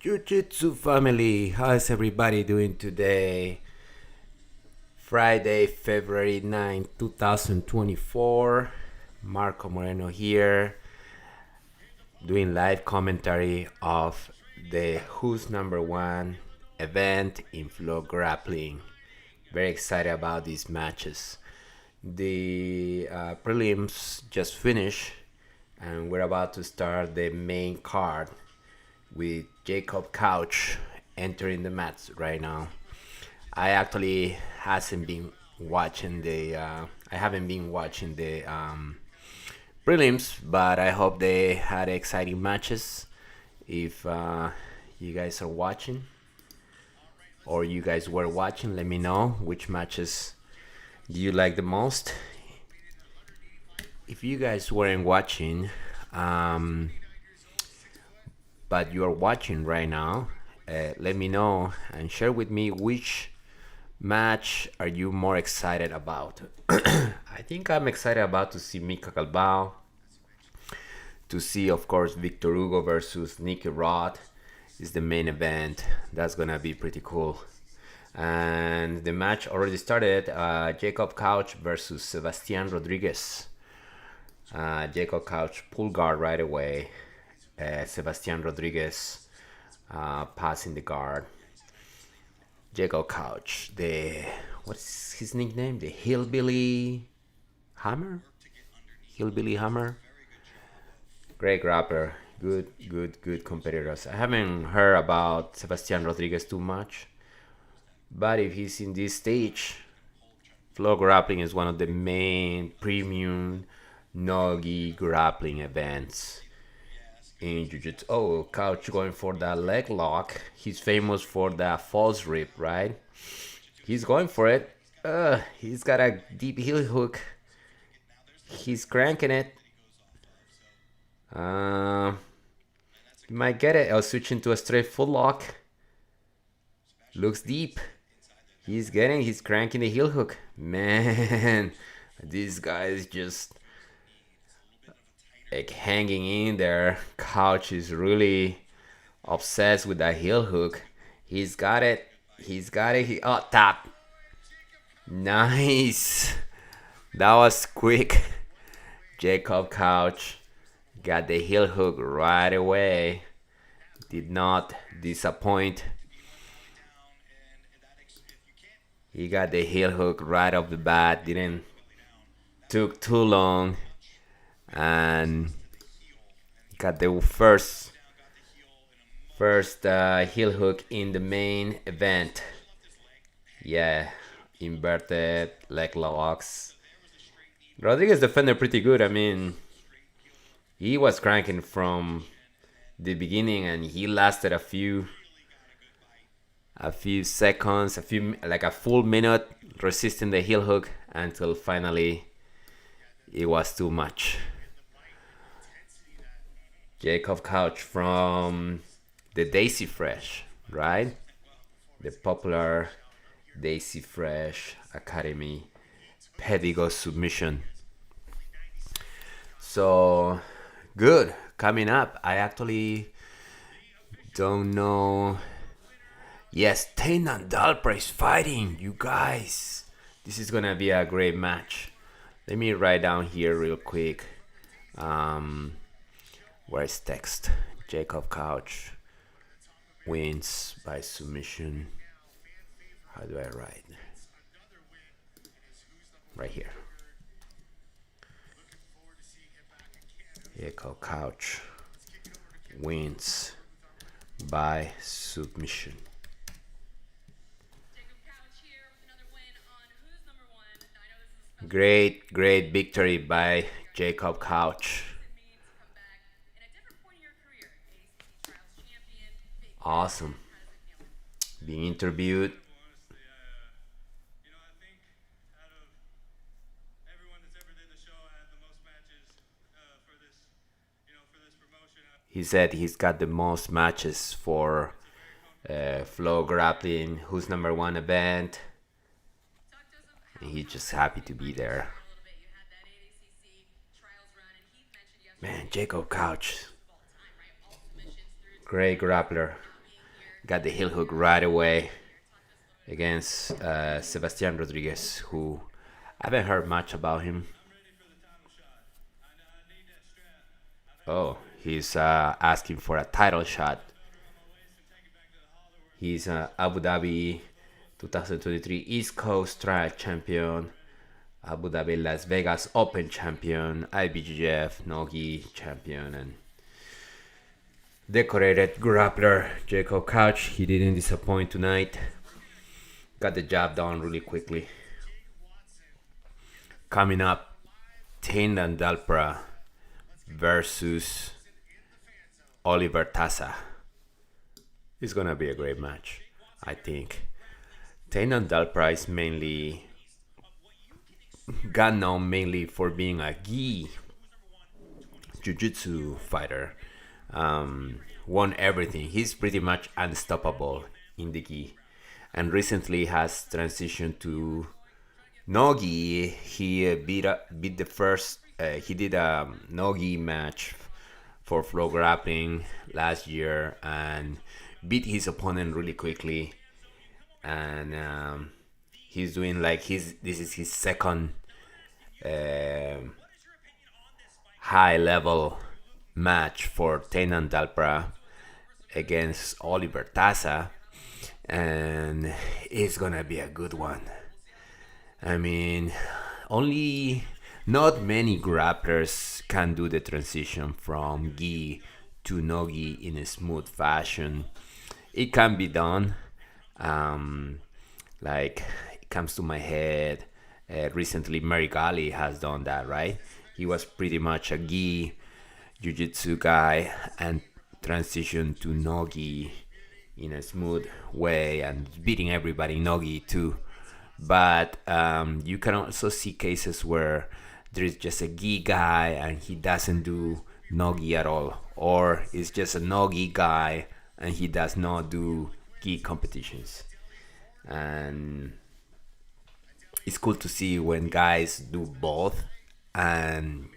Jiu-Jitsu family, how is everybody doing today? Friday, February 9, 2024. Marco Moreno here, doing live commentary of the Who's Number One event in flow grappling. Very excited about these matches. The prelims just finished, and we're about to start the main card with Jacob Couch entering the mats right now. I actually hasn't been watching the I haven't been watching the prelims, but I hope they had exciting matches. If you guys are watching or you guys were watching, let me know which matches do you like the most. If you guys weren't watching, but you are watching right now, let me know and share with me which match are you more excited about. I think I'm excited about to see Mica Galvao, to see of course Victor Hugo versus Nicky Rod is the main event. That's gonna be pretty cool. And the match already started. Jacob Couch versus Sebastian Rodriguez. Jacob Couch pull guard right away. Sebastian Rodriguez passing the guard. Jacob Couch, what's his nickname? The Hillbilly Hammer? Hillbilly Hammer? Great grappler. Good competitors. I haven't heard about Sebastian Rodriguez too much, but if he's in this stage, flow grappling is one of the main premium nogi grappling events in Jiu-Jitsu. Oh, Couch going for that leg lock. He's famous for that false rip, right? He's going for it. He's got a deep heel hook. He's cranking it. He might get it. I'll switch into a straight foot lock. Looks deep. He's cranking the heel hook. Man, this guy is just like hanging in there. Couch is really obsessed with that heel hook. He's got it. Tap. Nice. That was quick. Jacob Couch got the heel hook right away. Did not disappoint. He got the heel hook right off the bat. Didn't took too long. And got the first heel hook in the main event. Yeah, inverted leg locks. Rodriguez defended pretty good. I mean, he was cranking from the beginning, and he lasted a few seconds, like a full minute resisting the heel hook until finally it was too much. Jacob Couch from the Daisy Fresh, right? The popular Daisy Fresh Academy Pedigo submission. So good. Coming up, I actually don't know. Yes, Tainan Dalpra is fighting, you guys. This is gonna be a great match. Let me write down here real quick. Where's text? Jacob Couch wins by submission. How do I write? Right here. Jacob Couch wins by submission. Great victory by Jacob Couch. Awesome. Being interviewed. He said he's got the most matches for flow grappling, Who's Number One event. And he's just happy to be there. Man, Jacob Couch, great grappler. got the heel hook right away against Sebastian Rodriguez, who I haven't heard much about him. Oh, he's asking for a title shot. He's Abu Dhabi 2023 East Coast Trial Champion, Abu Dhabi Las Vegas Open Champion, IBJJF Nogi Champion, and decorated grappler Jacob Couch. He didn't disappoint tonight. Got the job done really quickly. Coming up, Tainan Dalpra versus Oliver Tasa. It's gonna be a great match, I think. Tainan Dalpra is got known mainly for being a gi Jiu-Jitsu fighter. Won everything. He's pretty much unstoppable in the gi, and recently has transitioned to Nogi. He beat the first. He did a Nogi match for flow grappling last year and beat his opponent really quickly. And he's doing this is his second high level match for Tainan Dalpra against Oliver Tasa, and it's gonna be a good one. I mean, only not many grapplers can do the transition from gi to nogi in a smooth fashion. It can be done. Like, it comes to my head. Recently, Marigali has done that, right? He was pretty much a gi jiu-jitsu guy and transitioned to nogi in a smooth way and beating everybody nogi too. But you can also see cases where there's just a gi guy and he doesn't do nogi at all, or it's just a nogi guy and he does not do gi competitions. And it's cool to see when guys do both and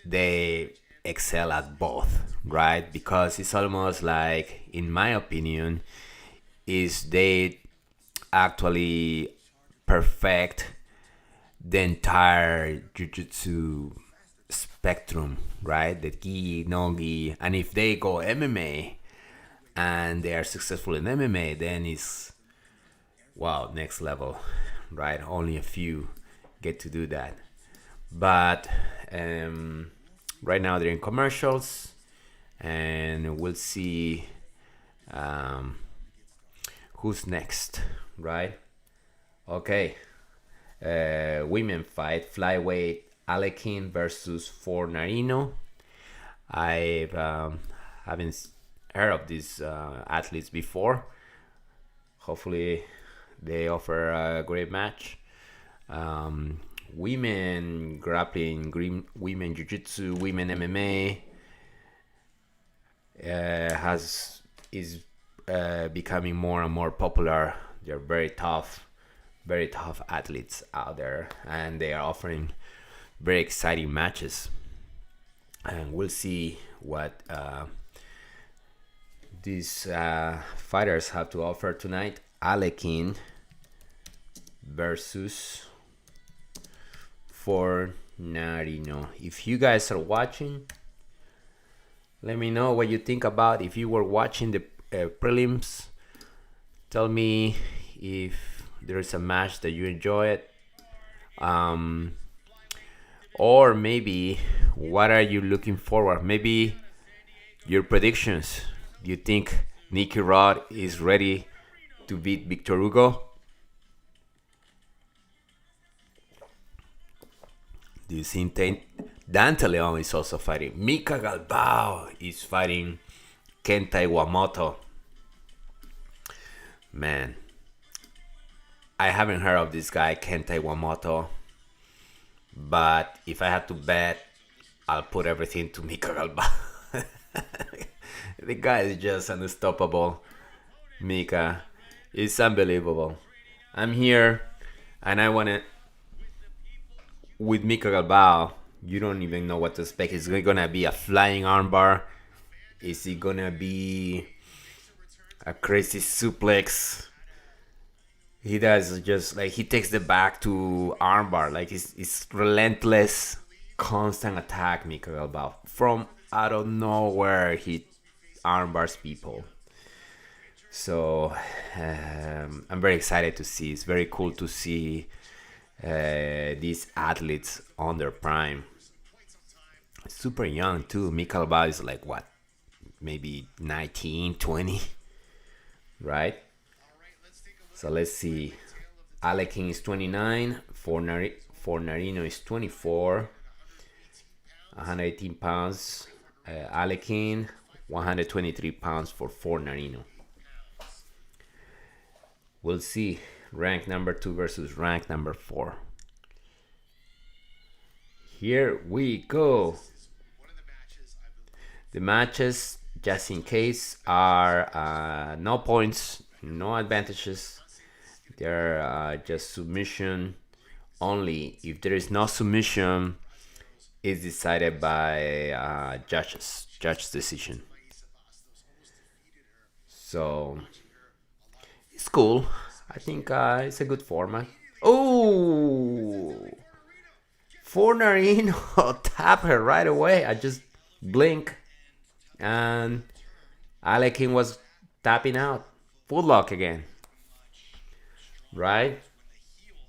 they excel at both, right? Because it's almost like, in my opinion, is they actually perfect the entire jiu-jitsu spectrum, right? The gi, no-gi, and if they go MMA and they are successful in MMA, then it's, wow, next level, right? Only a few get to do that. But right now they're in commercials, and we'll see who's next, right? Okay. Women fight, flyweight Alakin versus Forinarino. I haven't heard of these athletes before. Hopefully they offer a great match. Women grappling, women jiu-jitsu, women MMA is becoming more and more popular. They're very tough athletes out there, and they are offering very exciting matches. And we'll see what these fighters have to offer tonight. Alakin versus Forinarino. If you guys are watching, let me know what you think about. If you were watching the prelims, tell me if there's a match that you enjoyed, or maybe what are you looking forward. Maybe your predictions. Do you think Nicky Rod is ready to beat Victor Hugo? Do you think Dante Leon is also fighting? Mica Galvao is fighting Kenta Iwamoto. Man, I haven't heard of this guy, Kenta Iwamoto. But if I had to bet, I'll put everything to Mica Galvao. The guy is just unstoppable. Mika is unbelievable. I'm here, and I want to. With Mica Galvao, you don't even know what to expect. Is it gonna be a flying armbar? Is it gonna be A crazy suplex. He does just like he takes the back to armbar. Like it's relentless, constant attack, Mica Galvao. From out of nowhere, he armbars people. So I'm very excited to see. It's very cool to see these athletes on their prime. Super young too. Mica Galvao is like what, maybe 19, 20, right? So let's see. Alakin is 29. Forinarino is 24. 118 pounds. Alakin, 123 pounds for Forinarino. We'll see. Rank number 2 versus rank number 4. Here we go. The matches, just in case, are no points, no advantages. They're just submission only. If there is no submission, it's decided by judge's decision. So it's cool. I think it's a good format. Oh, Forinarino tap her right away. I just blink, and Alakin was tapping out. Full lock again. Right?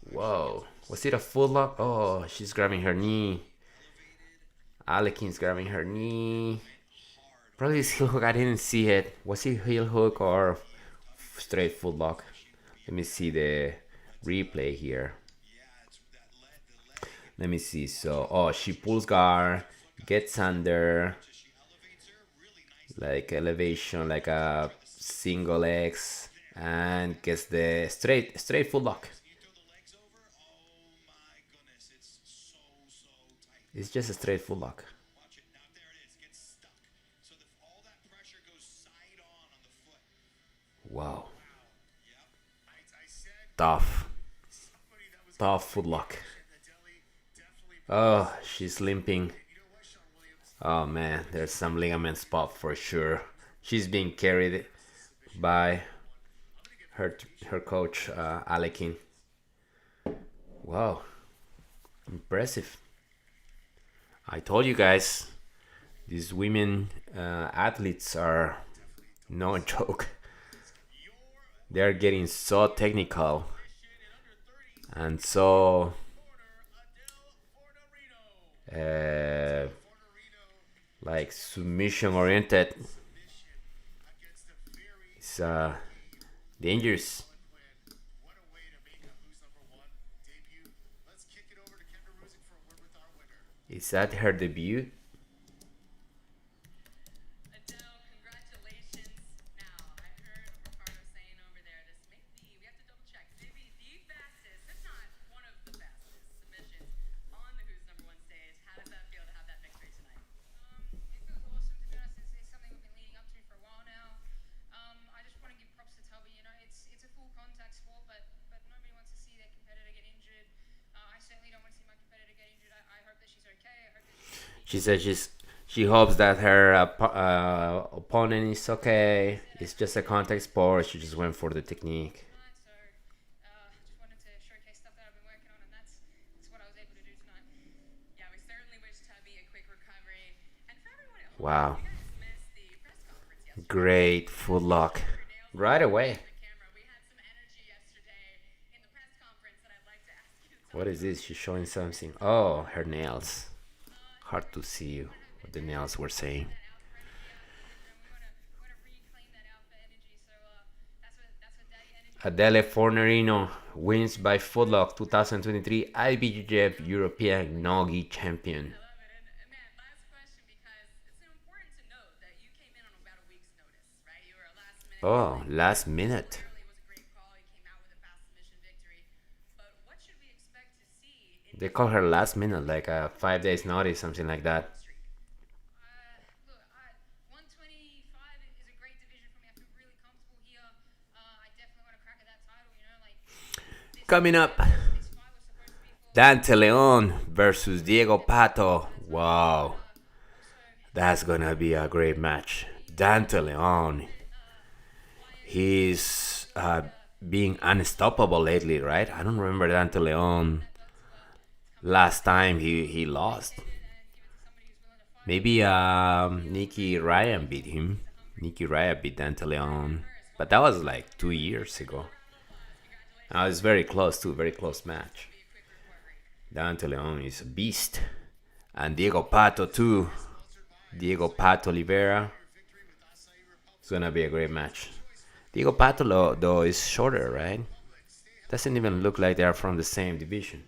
Whoa. Was it a full lock? Oh, she's grabbing her knee. Alakin's grabbing her knee. Probably this heel hook. I didn't see it. Was it heel hook or straight full lock? Let me see the replay here. Let me see. So, oh, she pulls guard, gets under, like elevation, like a single X, and gets the straight full lock. It's just a straight full lock. Wow. Tough foot lock. Oh, she's limping. Oh man, there's some ligaments pop for sure. She's being carried by her coach, Alakin. Wow, impressive. I told you guys, these women athletes are no joke. They're getting so technical and so like submission oriented. It's dangerous. Is that her debut? She said she hopes that her opponent is okay. It's just a contact sport. She just went for the technique. Wow. Great foot lock. Right away. What is this? She's showing something. Oh, her nails. Hard to see what the nails were saying. Adele Forinarino wins by footlock 2023 IBJJF European Nogi Champion. Oh, last minute. They call her last minute, like a 5 days notice, something like that. Coming up, Dante Leon versus Diego Pato. Wow, that's gonna be a great match. Dante Leon, He's being unstoppable lately, right? I don't remember Dante Leon last time he lost. Maybe Nicky Ryan beat him. Nicky Ryan beat Dante Leon, but that was like 2 years ago. It was very close too, very close match. Dante Leon is a beast, and Diego Pato too. Diego Pato Oliveira. It's gonna be a great match. Diego Pato though is shorter, right? Doesn't even look like they are from the same division.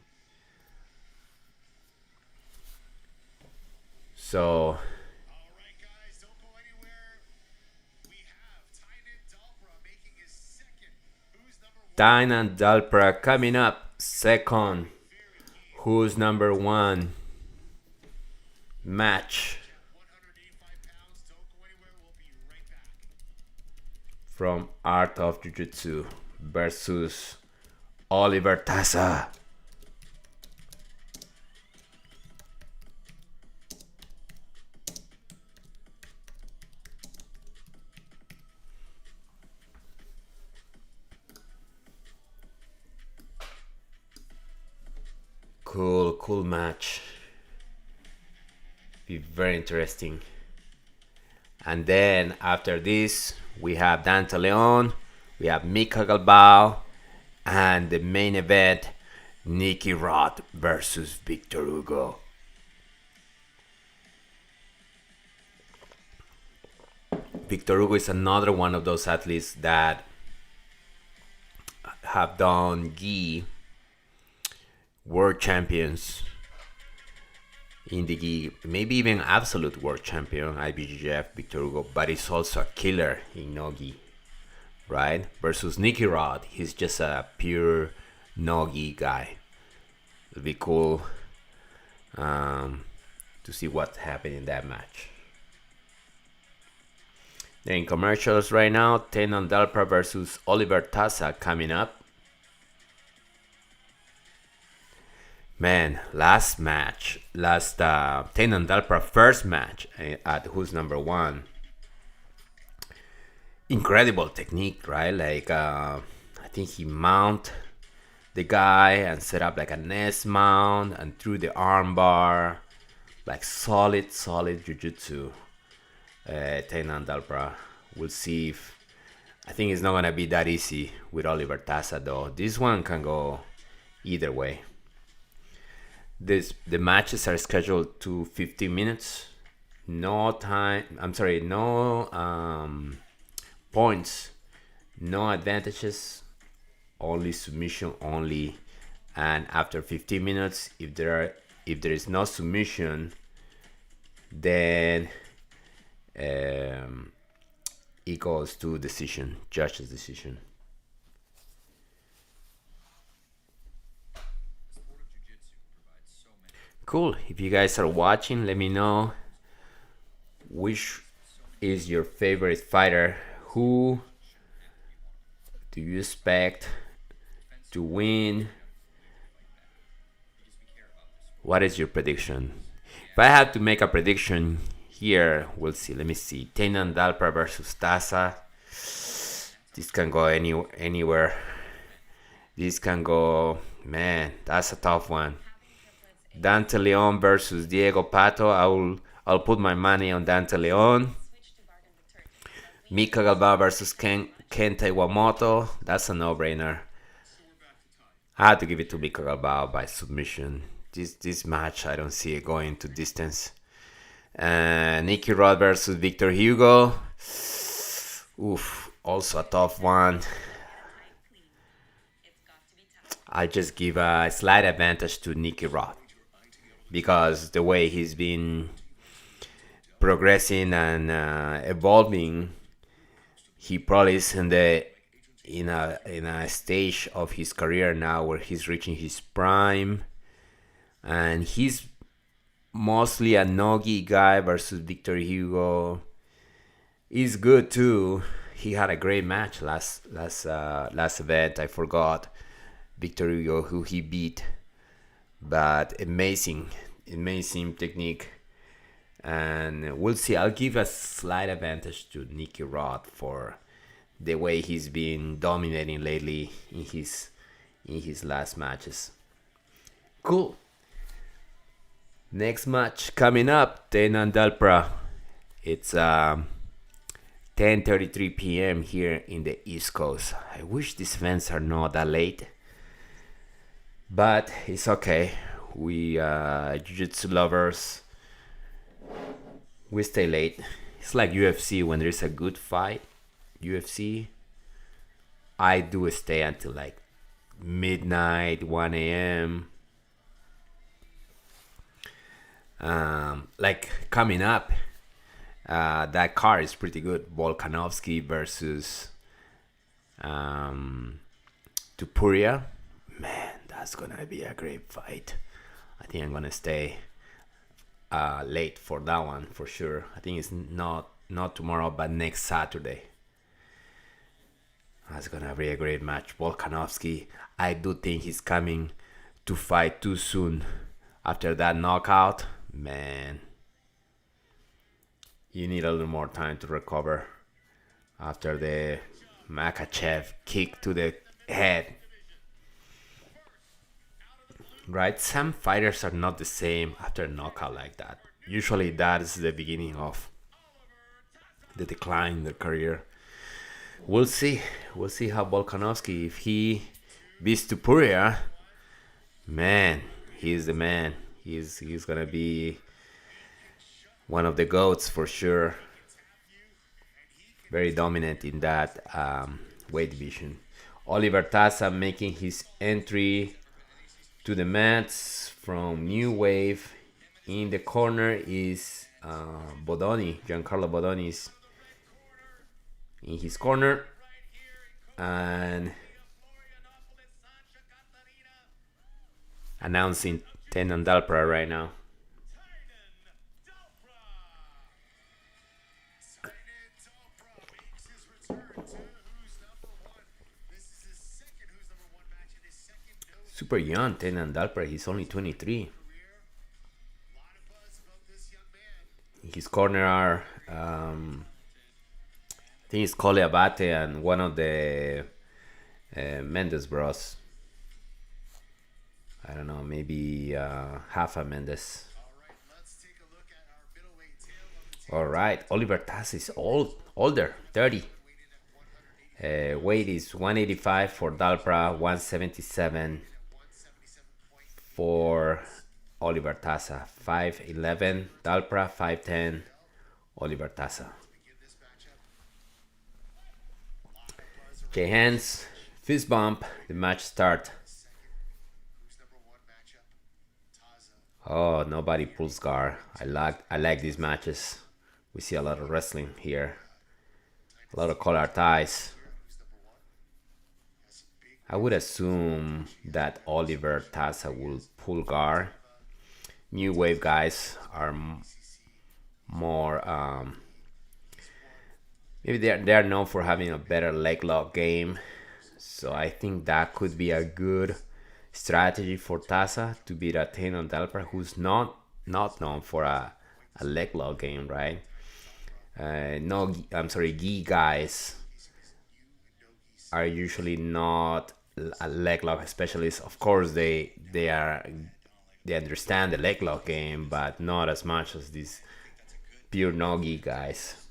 So Tainan Dalpra coming up second. Who's number one? Match from Art of Jiu-Jitsu versus Oliver Tasa. Cool match. Be very interesting. And then after this, we have Dante Leon, we have Mica Galvao, and the main event, Nicky Rod versus Victor Hugo. Victor Hugo is another one of those athletes that have done gi world champions in the gi, maybe even absolute world champion IBJJF Victor Hugo, but he's also a killer in no-gi, right? Versus Nicky Rod, he's just a pure no-gi guy. It'll be cool to see what happened in that match. They're in commercials right now. Tainan Dalpra versus Oliver Tasa coming up. Man, last Tainan Dalpra first match at Who's Number One. Incredible technique, right? Like I think he mount the guy and set up like a nest mount and threw the arm bar. Like solid jiu-jitsu. Tainan Dalpra. We'll see if I think it's not gonna be that easy with Oliver Tasa though. This one can go either way. The matches are scheduled to 15 minutes. No points, no advantages, only submission only. And after 15 minutes, if there is no submission, then it goes to decision, judge's decision. Cool. If you guys are watching, let me know which is your favorite fighter. Who do you expect to win? What is your prediction? If I had to make a prediction here, we'll see. Let me see. Tainan Dalpra versus Tasa. This can go anywhere. This can go, man, that's a tough one. Dante Leon versus Diego Pato. I'll put my money on Dante Leon. Mica Galvao versus Kenta Iwamoto. That's a no-brainer. I had to give it to Mica Galvao by submission. This match, I don't see it going to distance. Nicky Rod versus Victor Hugo. Oof, also a tough one. I just give a slight advantage to Nicky Rod because the way he's been progressing and evolving, he probably is in a stage of his career now where he's reaching his prime, and he's mostly a no-gi guy versus Victor Hugo. He's good too. He had a great match last event. I forgot Victor Hugo who he beat, but amazing technique. And we'll see. I'll give a slight advantage to Nicky Rod for the way he's been dominating lately in his last matches. Cool. Next match coming up, Tainan Dalpra. It's 10:33 p.m. here in the East Coast. I wish these events are not that late, but it's okay. We Jiu-Jitsu lovers, we stay late. It's like UFC when there's a good fight. UFC, I do stay until like midnight, 1 a.m. Like coming up, that card is pretty good. Volkanovski versus Tupuria. Man, that's gonna be a great fight. I think I'm gonna stay late for that one for sure. I think it's not tomorrow, but next Saturday. That's gonna be a great match. Volkanovski, I do think he's coming to fight too soon after that knockout. Man, you need a little more time to recover after the Makachev kick to the head. Right? Some fighters are not the same after a knockout like that. Usually that is the beginning of the decline in their career. We'll see. We'll see how Volkanovski, if he beats Tupuria, man, he's the man. He's gonna be one of the GOATs for sure. Very dominant in that weight division. Oliver Tasa making his entry to the mats from New Wave. In the corner is Bodoni. Giancarlo Bodoni is in his corner. And announcing Tainan Dalpra right now. Super young, Tainan Dalpra. He's only 23. In his corner are, I think it's Cole Abate and one of the Mendes bros. I don't know, maybe Rafa Mendes. All right, Oliver Tasa is older, 30. Weight is 185 for Dalpra, 177 for Oliver Tasa. 5'11 Dalpra, 5'10 Oliver Tasa. Okay, hands, fist bump, the match start. Oh, nobody pulls guard. I like these matches. We see a lot of wrestling here. A lot of collar ties. I would assume that Oliver Tasa will pull guard. New Wave guys are more maybe they are known for having a better leg lock game, so I think that could be a good strategy for Tasa to beat a Tainan Dalpra, who's not known for a leg lock game, right? Gi guys are usually not a leg lock specialist. Of course, they understand the leg lock game, but not as much as these pure no-gi guys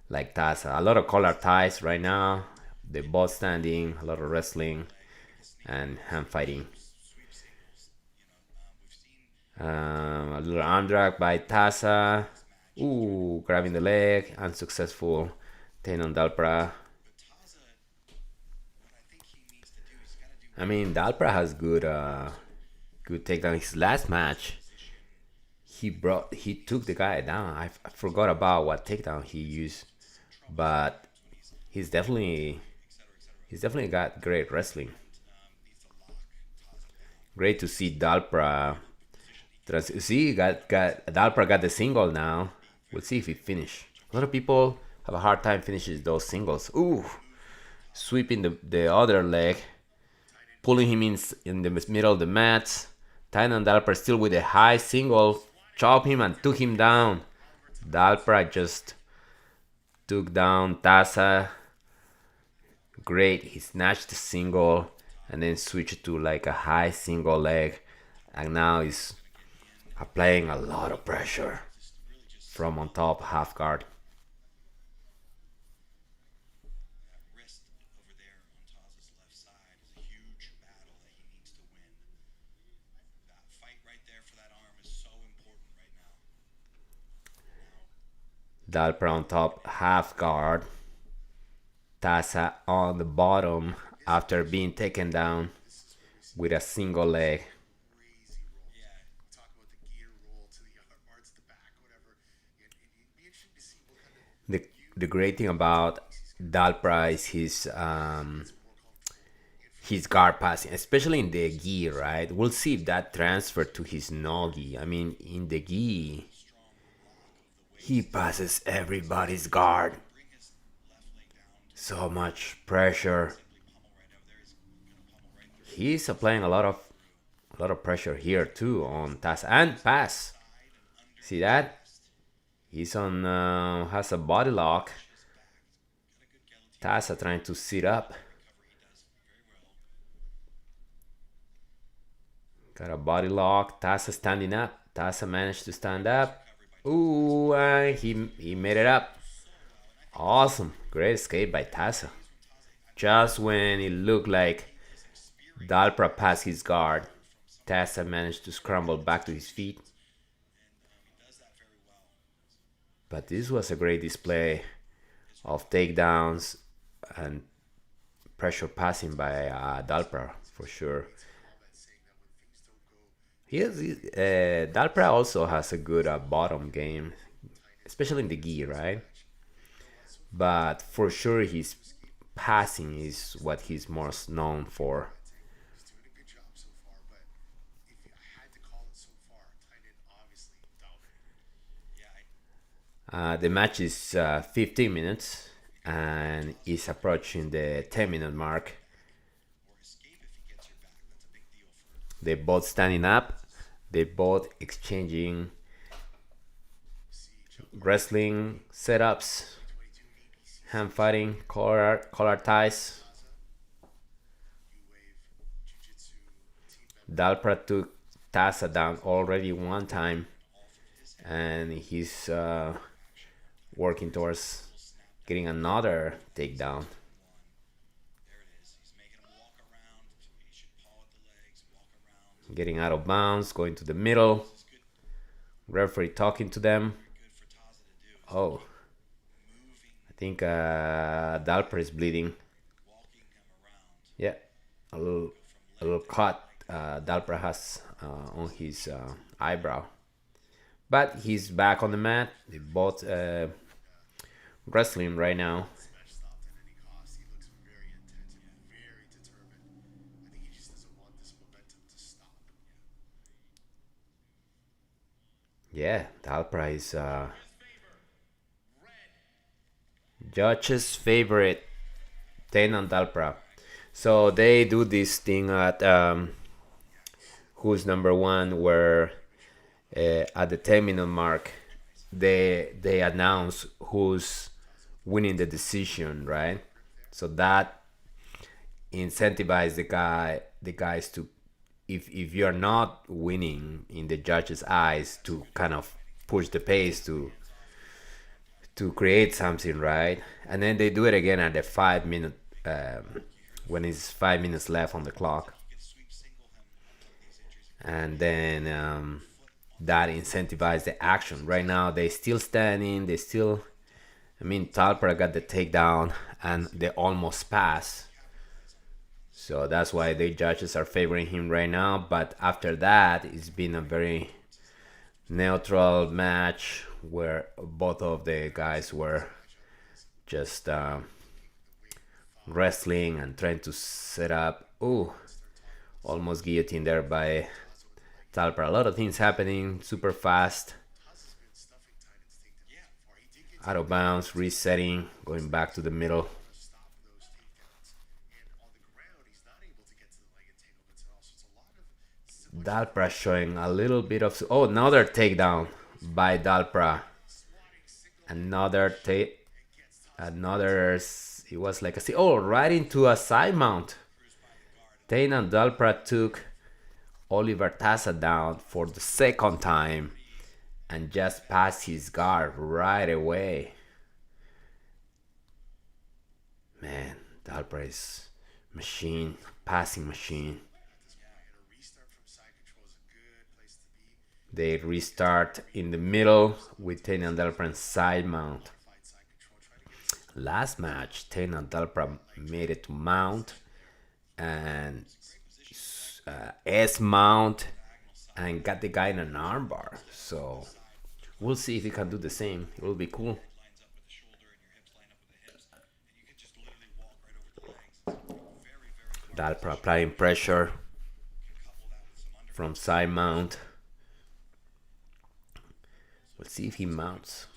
like Tasa. A lot of collar ties right now. The both standing, a lot of wrestling and hand fighting. A little arm drag by Tasa. Ooh, grabbing the leg, unsuccessful. Tainan Dalpra. I mean, Dalpra has good takedown. His last match, he took the guy down. I forgot about what takedown he used, but he's definitely got great wrestling. Great to see Dalpra. Dalpra got the single now. We'll see if he finish. A lot of people have a hard time finishing those singles. Ooh, sweeping the other leg, pulling him in the middle of the mats. Tainan Dalpra still with a high single, chopped him and took him down. Dalpra just took down Tasa great. He snatched the single and then switched to like a high single leg, and now he's applying a lot of pressure from on top half guard. That wrist over there on Tasa's left side is a huge battle that he needs to win. That fight right there for that arm is so important right now. Dalpra on top half guard. Tasa on the bottom after being taken down with a single leg. Crazy roll. Yeah. Talk about the gear roll to the arms at the back, whatever. It'd be interesting to see what kind of The great thing about Dalpra is his guard passing, especially in the gi, right? We'll see if that transferred to his nogi. I mean, in the gi, he passes everybody's guard. So much pressure. He's applying a lot of pressure here too on Tasa and pass. See that? He's on has a body lock. Tasa trying to sit up. Got a body lock. Tasa standing up. Tasa managed to stand up. Ooh, he made it up. Awesome. Great escape by Tasa. Just when it looked like Dalpra passed his guard, Tasa managed to scramble back to his feet. But this was a great display of takedowns and pressure passing by Dalpra for sure. Dalpra also has a good bottom game, especially in the gi, right? But for sure his passing is what he's most known for. he's doing a good job so far, but if I had to call it so far, Tainan obviously dominated. Yeah, The match is 15 minutes and is approaching the 10-minute mark. or escape if he gets your back. That's a big deal for him. They both standing up. They both exchanging wrestling setups, hand fighting, collar ties. New wave jiu-jitsu team Dalpra took Tasa down already one time, and he's working towards getting another takedown. There it is. He's making him walk around. So he should paw at the legs, walk around. Getting out of bounds, going to the middle. Referee talking to them. Good for Tasa to do. Oh, Moving, I think Dalpra is bleeding. walking him around. Yeah, a little cut Dalpra has on his eyebrow. But he's back on the mat. They both wrestling right now. Match stopped at any cost. He looks very intense and very determined. I think he just doesn't want this momentum to stop. Yeah, Dalpra is judge's favorite, Tainan Dalpra. So they do this thing at who's number one, where at the 10-minute mark they announce who's winning the decision, right? So that incentivizes the guys to, if you're not winning in the judge's eyes, to kind of push the pace to create something, right? And then they do it again at the 5-minute when it's 5 minutes left on the clock, and then that incentivizes the action. Right now they still standing. I mean, Dalpra got the takedown and they almost pass. So that's why the judges are favoring him right now. But after that, it's been a very neutral match where both of the guys were just wrestling and trying to set up. Ooh, almost guillotine there by Dalpra. A lot of things happening super fast. Out of bounds, resetting, going back to the middle. Dalpra showing a little bit of... Oh, another takedown by Dalpra. Another take. Another, it was like oh, right into a side mount. Tainan Dalpra took Oliver Tasa down for the second time and just passed his guard right away. Man, Dalpra is machine, passing machine. They restart in the middle with Tainan Dalpra side mount. Last match, Tainan Dalpra made it to mount and S mount and got the guy in an armbar. So we'll see if he can do the same. It will be cool. Dalpra applying pressure from side mount. Let's see if he mounts.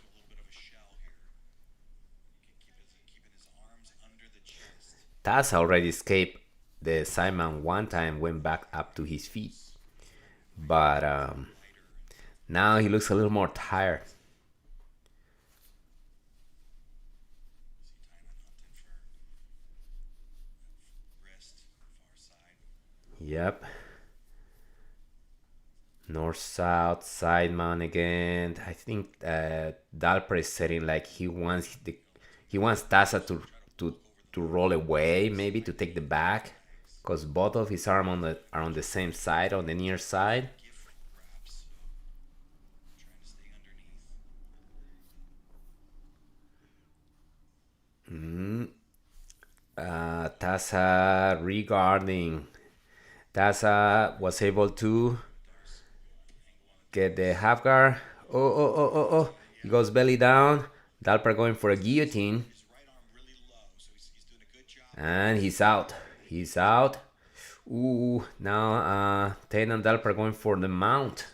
Tasa already escaped the side mount one time, went back up to his feet. But now he looks a little more tired. Yep. North south side mount again. I think Dalpra is setting like he wants Tasa to roll away, maybe to take the back, because both of his arms are on the same side, on the near side. Tasa regarding. Tasa was able to get the half guard. Oh. He goes belly down. Dalpra going for a guillotine. And he's out. He's out. Ooh, now Tainan Dalpra going for the mount.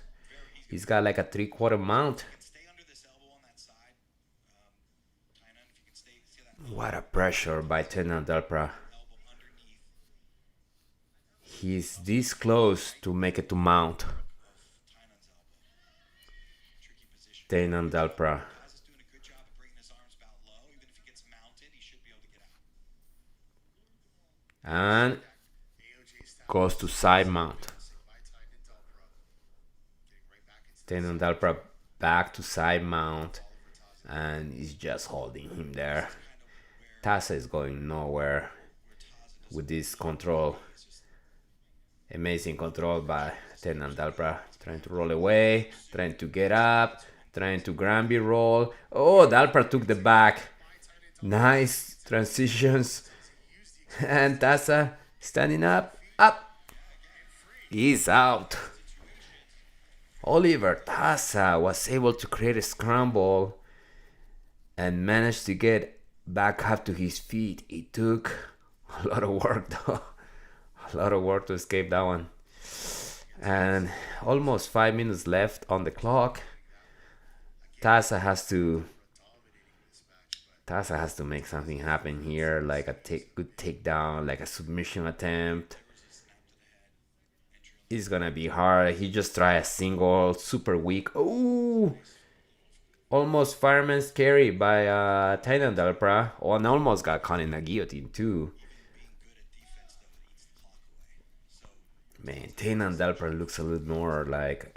He's got like a 3/4 mount. What a pressure by Tainan Dalpra. He's this close to make it to mount. Tainan Dalpra. And goes to side mount. Tainan Dalpra back to side mount, and he's just holding him there. Tasa is going nowhere with this control. Amazing control by Tainan Dalpra. Trying to roll away, trying to get up, trying to Granby roll. Oh, Dalpra took the back. Nice transitions. And Tasa standing up. He's out. Oliver Tasa was able to create a scramble and managed to get back up to his feet. It took a lot of work though. A lot of work to escape that one. And almost 5 minutes left on the clock. Tasa has to make something happen here, like a good takedown, like a submission attempt. It's gonna be hard. He just tried a single, super weak. Oh, almost fireman's carry by Tainan Dalpra. Oh, and almost got caught in a guillotine too. Man, Tainan Dalpra looks a little more like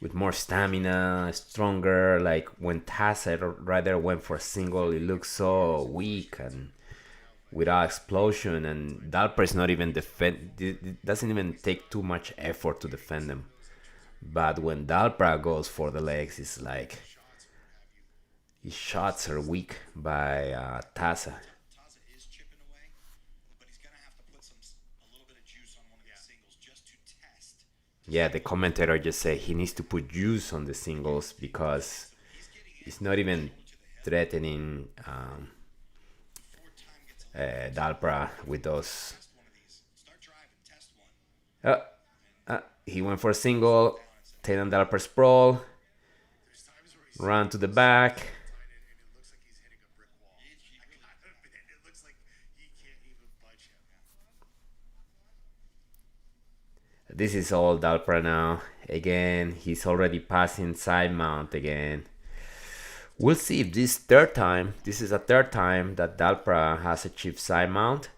with more stamina, stronger. Like when Tasa rather went for a single, it looks so weak and without explosion. And Dalpra is not even it doesn't even take too much effort to defend him. But when Dalpra goes for the legs, it's like his shots are weak by Tasa. Yeah, the commentator just said he needs to put juice on the singles because it's not even threatening Dalpra with those. He went for a single. Tainan Dalpra sprawl. Run to the back. This is all Dalpra now. Again, he's already passing side mount again. We'll see if this is a third time that Dalpra has achieved side mount,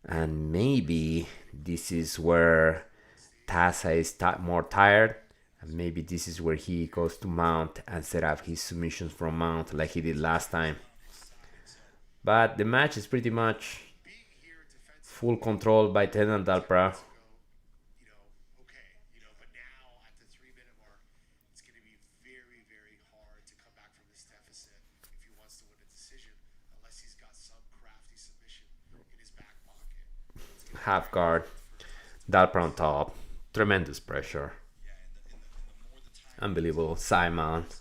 and maybe this is where Tasa is more tired, and maybe this is where he goes to mount and set up his submissions from mount like he did last time. But the match is pretty much full control by Tainan Dalpra. But now at the 3 minute mark, it's going to be very, very hard to come back from this deficit if he wants to win a decision, unless he's got some crafty submission in his back pocket. Half guard, Dalpra on top, tremendous pressure. Unbelievable side mount.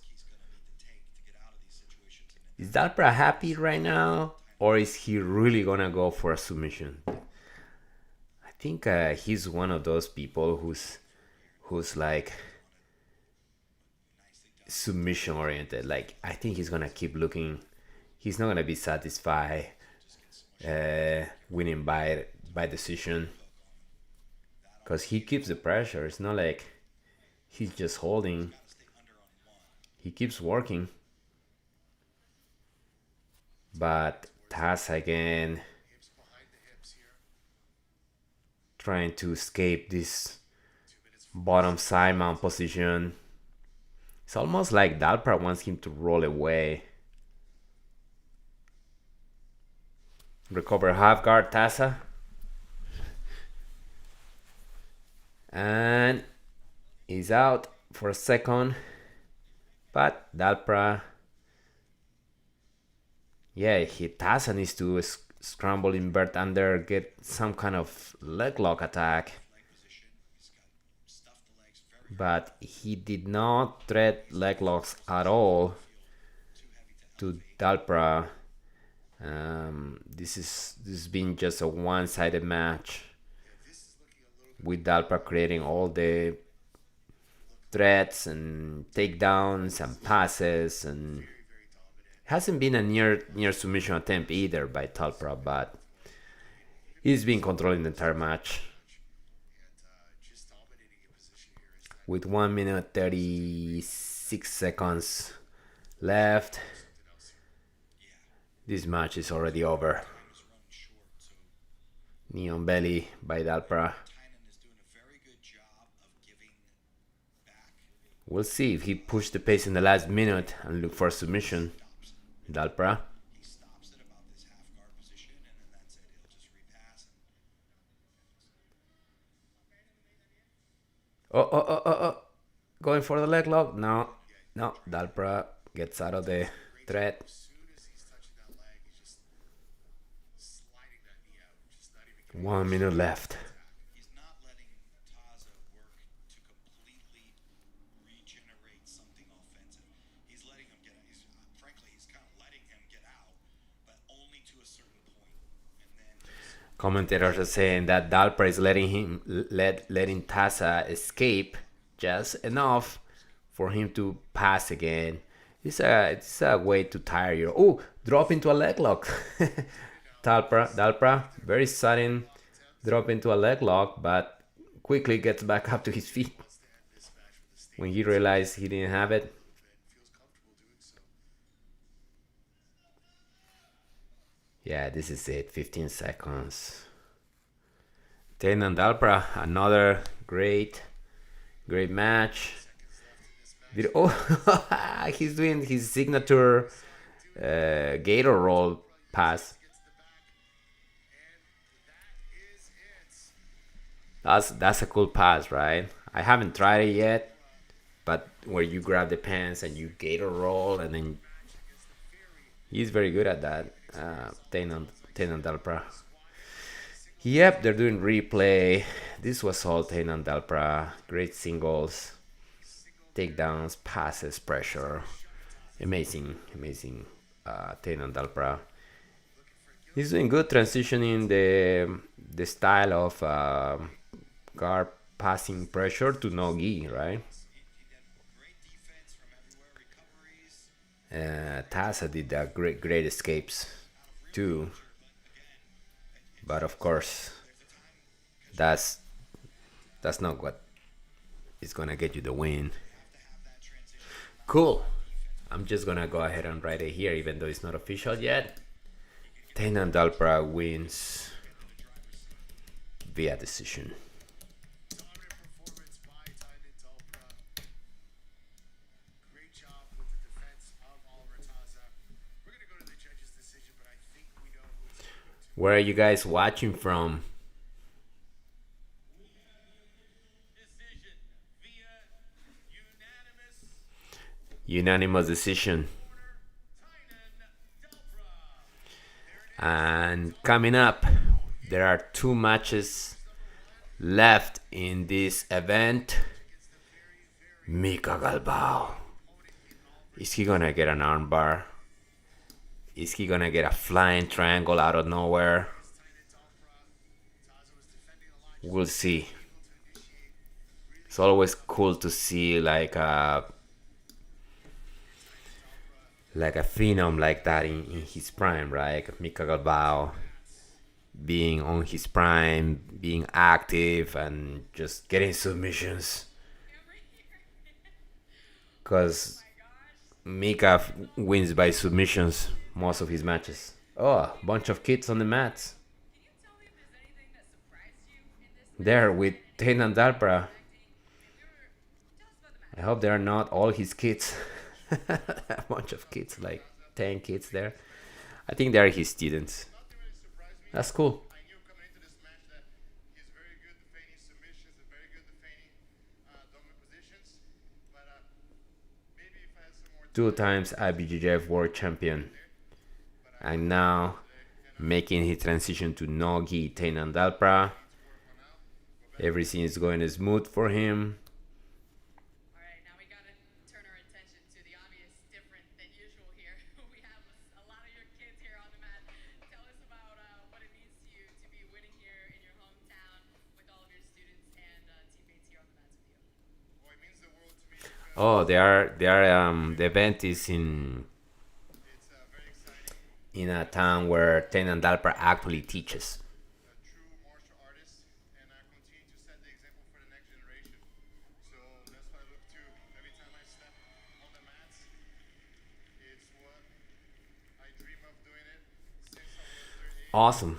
Is Dalpra happy right now, or is he really gonna go for a submission? I think he's one of those people who's like submission oriented. Like, I think he's gonna keep looking. He's not gonna be satisfied winning by decision, because he keeps the pressure. It's not like he's just holding. He keeps working. But Tasa again trying to escape this bottom side mount position. It's almost like Dalpra wants him to roll away. Recover half guard Tasa. And he's out for a second. But Dalpra, Tasa needs to scramble, invert under, get some kind of leg lock attack. But he did not thread leg locks at all to Dalpra. This has been just a one-sided match, with Dalpra creating all the threats and takedowns and passes, and hasn't been a near submission attempt either by Dalpra, but he's been controlling the entire match. With 1 minute 36 seconds left, this match is already over. Knee on belly by Dalpra. We'll see if he pushed the pace in the last minute and look for a submission. Dalpra. He stops at about this half guard position, and then that's it. He'll just repass. Oh. Going for the leg lock? No. Dalpra gets out of the threat. 1 minute left. He's not letting Tasa work to completely regenerate something offensive. He's letting him get out. Frankly, he's kind of letting him get out, but only to a certain point. And then Commentators are saying that Dalpra is letting Tasa escape just enough for him to pass again. It's a way to tire you. Oh, drop into a leg lock. Dalpra, very sudden drop into a leg lock, but quickly gets back up to his feet when he realized he didn't have it. Yeah, this is it. 15 seconds. Tainan Dalpra, another great match. He's doing his signature gator roll pass. That's a cool pass, right? I haven't tried it yet, but where you grab the pants and you gator roll, and then he's very good at that. Tainan Dalpra. Yep, they're doing replay. This was all Tainan Dalpra. Great singles, takedowns, passes, pressure. Amazing. Tainan Dalpra. He's doing good, transitioning the style of guard passing pressure to no gi, right? Tasa did that great escapes too, but of course that's not what is gonna get you the win. Cool. I'm just gonna go ahead and write it here, even though it's not official yet. Tainan Dalpra wins via decision. Dominant performance by Tainan Dalpra. Great job with the defense of Oliver Tasa. We're going to go to the judge's decision, but I think we know who it's going to. Where are you guys watching from? Decision via unanimous Unanimous decision. Tainan Dalpra. And coming up, there are 2 matches left in this event. Mica Galvao. Is he gonna get an armbar? Is he gonna get a flying triangle out of nowhere? We'll see. It's always cool to see like a phenom like that in his prime, right? Mica Galvao being on his prime, being active, and just getting submissions. Because Mika wins by submissions most of his matches. Oh, a bunch of kids on the mats. There with Tainan Dalpra. I hope they are not all his kids. A bunch of kids, like 10 kids there. I think they are his students. That's cool. I knew coming into this match that he's very good defending submissions and very good defending dominant positions. But maybe if I had some more 2 times IBJJF World Champion. And now making his transition to no-gi Tainan Dalpra. Everything is going smooth for him. All right, now we got to turn our attention to the obvious different than usual here. We have a lot of your kids here on the mat. Tell us about what it means to you to be winning here in your hometown with all of your students and teammates here on the mats with you. Well, it means the world to me because Oh, the event is it's very exciting. in a town where Tainan Dalpra actually teaches. A true martial artist, and I continue to set the example for the next generation. So that's what I look to every time I step on the mats. It's what I dream of doing it since I was their age. Awesome.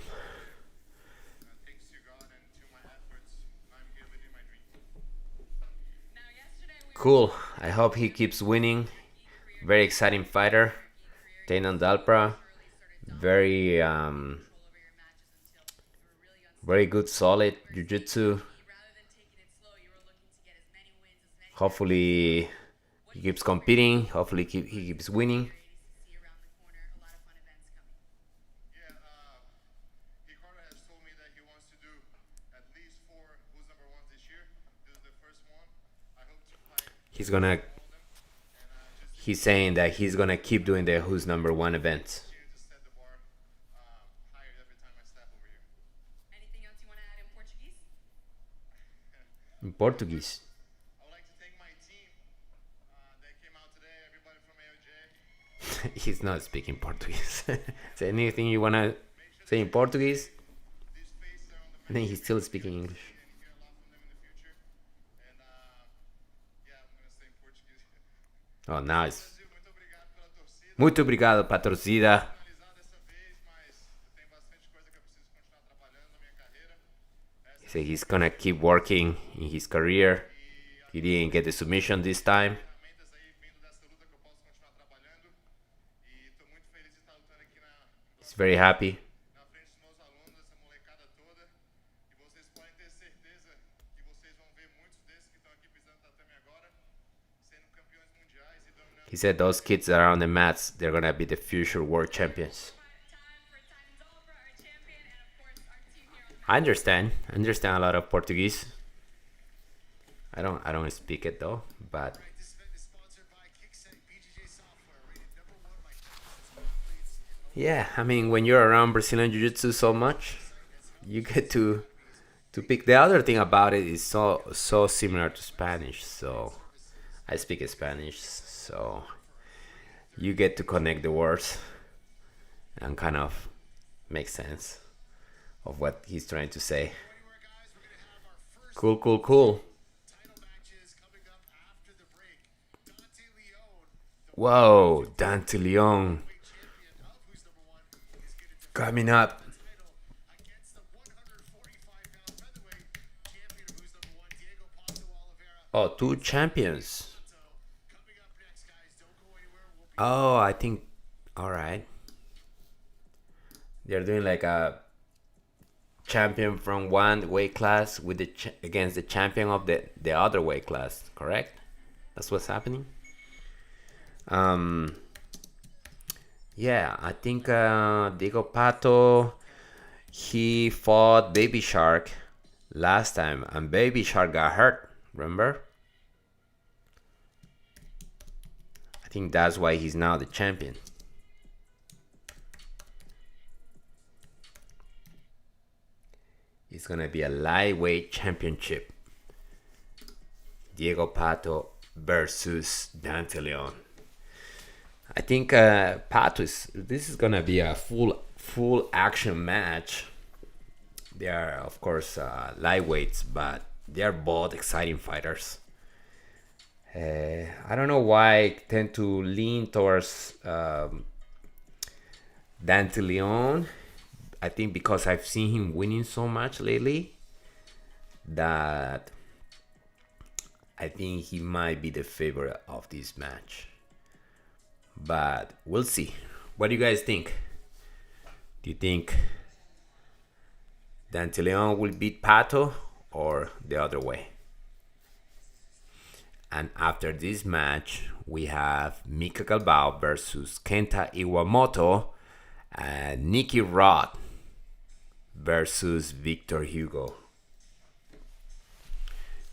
Thanks to God and to my efforts, I'm here living my dream. Now, yesterday we Cool. I hope he keeps winning. Very exciting fighter. Tainan Dalpra. Very control over your matches until you were really unstable. very good, solid jiu-jitsu. Rather than taking it slow, you were looking to get as many wins, as many Hopefully he keeps competing. Hopefully he keeps winning. ADCC around the corner. A lot of fun events coming. Yeah, Ricardo has told me that he wants to do at least 4 who's number ones this year. This is the first one. I hope to fight He's gonna all of them and just he's saying that he's gonna keep doing the who's number 1 events. continue to set the bar higher every time I step over here. Anything else you want to add in Portuguese? In Portuguese. I would like to thank my team that came out today, everybody from AOJ. He's not speaking Portuguese. Is there anything you wanna say in Portuguese? These faces are on the I think he's still speaking English. and hear a lot from them in the future. And yeah, I'm gonna stay in Portuguese. Oh, nice. Brasil, muito obrigado pela torcida. Muito obrigado pra torcida. Finalizar dessa vez, mas tem bastante coisa que eu preciso continuar trabalhando na minha carreira. He said he's gonna keep working in his career. He didn't get the submission this time. Ferramentas aí vindo dessa luta que eu posso continuar trabalhando. E tô muito feliz de estar lutando aqui He's very happy. na frente dos meus alunos, essa molecada toda. E vocês podem ter certeza que vocês vão ver muitos desses que estão aqui pisando tatame agora, sendo campeões mundiais e dominando. He said those kids that are on the mats, they're gonna be the future world champions. Time for Tainan Dalpra, our champion, and of course our team here on the mat. I understand a lot of Portuguese. I don't speak it though, but This event is sponsored by Kickset BJJ Software, rated #1 by Kickset's athletes in yeah, I mean when you're around Brazilian Jiu-Jitsu so much, you get to pick. The other thing about it is so similar to Spanish. So I speak Spanish, so you get to connect the words and kind of make sense of what he's trying to say. Anywhere, guys, we're gonna have our first Cool. title matches coming up after the break. Dante Leon Whoa, Dante Leon coming up. Against the 145-pound featherweight champion of who's number one, Diego Pato Oliveira. Oh, two champions. So coming up next, guys, don't go anywhere. We'll be Oh, I think. All right. They're doing like a champion from one weight class with the against the champion of the other weight class. Correct? That's what's happening. Yeah, I think Diego Pato, he fought Baby Shark last time, and Baby Shark got hurt. Remember? I think that's why he's now the champion. It's gonna be a lightweight championship. Diego Pato versus Dante Leon. I think Pato this is gonna be a full action match. They are of course lightweights, but they are both exciting fighters. I don't know why I tend to lean towards Dante Leon. I think because I've seen him winning so much lately that I think he might be the favorite of this match. But we'll see. What do you guys think? Do you think Dante Leon will beat Pato or the other way? And after this match, we have Mica Galvao versus Kenta Iwamoto and Nicky Rod versus Victor Hugo.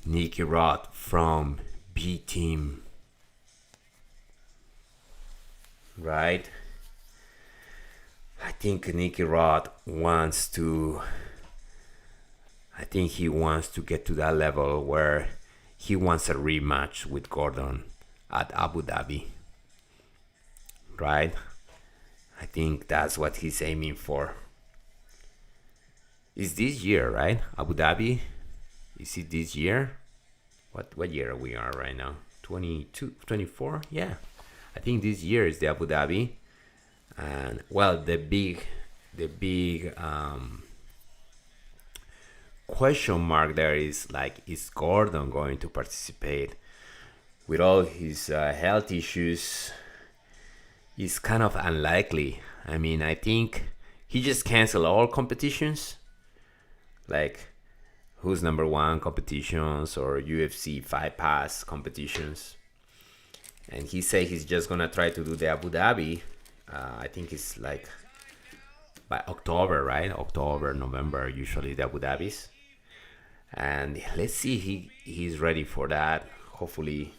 Nicky Rod from B Team. Right? I think Nicky Rod wants to get to that level where he wants a rematch with Gordon at Abu Dhabi. Right? I think that's what he's aiming for. It's this year, right? Abu Dhabi? Is it this year? What year we are right now? 22, 24? Yeah. I think this year is the Abu Dhabi. And well, the big question mark there is like, is Gordon going to participate? With all his health issues, it's kind of unlikely. I mean, I think he just canceled all competitions, like who's number one competitions or UFC Fight Pass competitions, and he said he's just gonna try to do the Abu Dhabi. I think it's like by October, right? October, November, usually the Abu Dhabis. And let's see he's ready for that. Hopefully,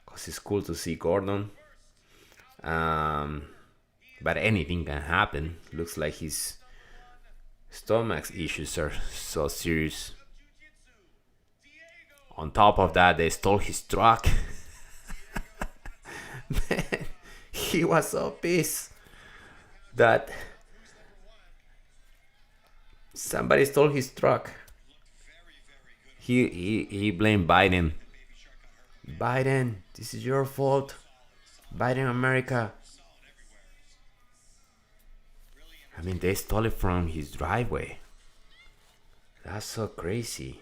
because it's cool to see Gordon. But anything can happen. Looks like his stomach issues are so serious. On top of that, they stole his truck. Man, he was so pissed that somebody stole his truck. He blamed Biden. Biden, this is your fault. Biden America. I mean, they stole it from his driveway. That's so crazy.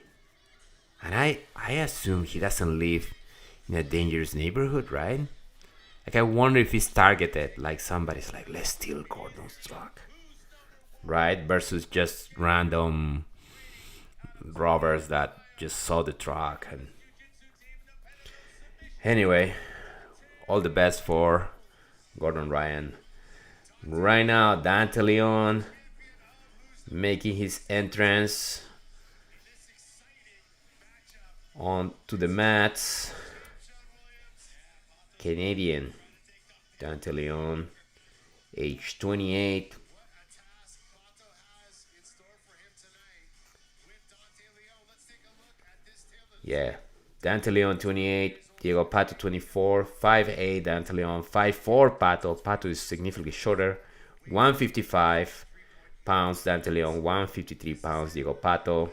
And I assume he doesn't live in a dangerous neighborhood, right? Like, I wonder if he's targeted. Like, somebody's like, let's steal Gordon's truck. Right? Versus just random robbers that just saw the truck. And anyway, all the best for Gordon Ryan. Right now, Dante Leon making his entrance onto the mats. Canadian Dante Leon, age 28. Yeah, Dante Leon 28. Diego Pato 24, 5'8", Dante Leon, 5'4", Pato. Pato is significantly shorter, 155 pounds, Dante Leon, 153 pounds, Diego Pato.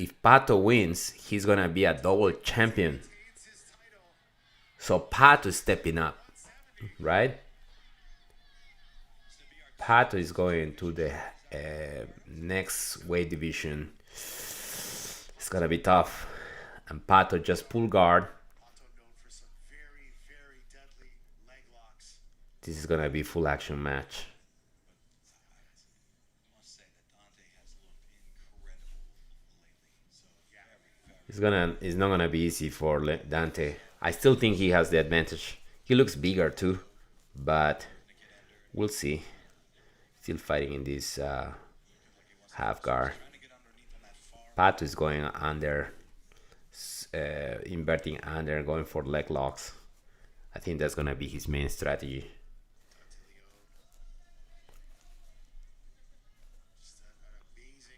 if Pato wins, he's gonna be a double champion. So Pato is stepping up, right? Pato is going to the next weight division. It's gonna be tough. And Pato just pull guard. Otto known for some very, very deadly leg locks. This is gonna be full action match. I must say that Dante has looked incredible lately. So It's not gonna be easy for Dante. I still think he has the advantage. He looks bigger too, but we'll see. Still fighting in this half guard. Pato is going under, inverting under, going for leg locks. I think that's gonna be his main strategy.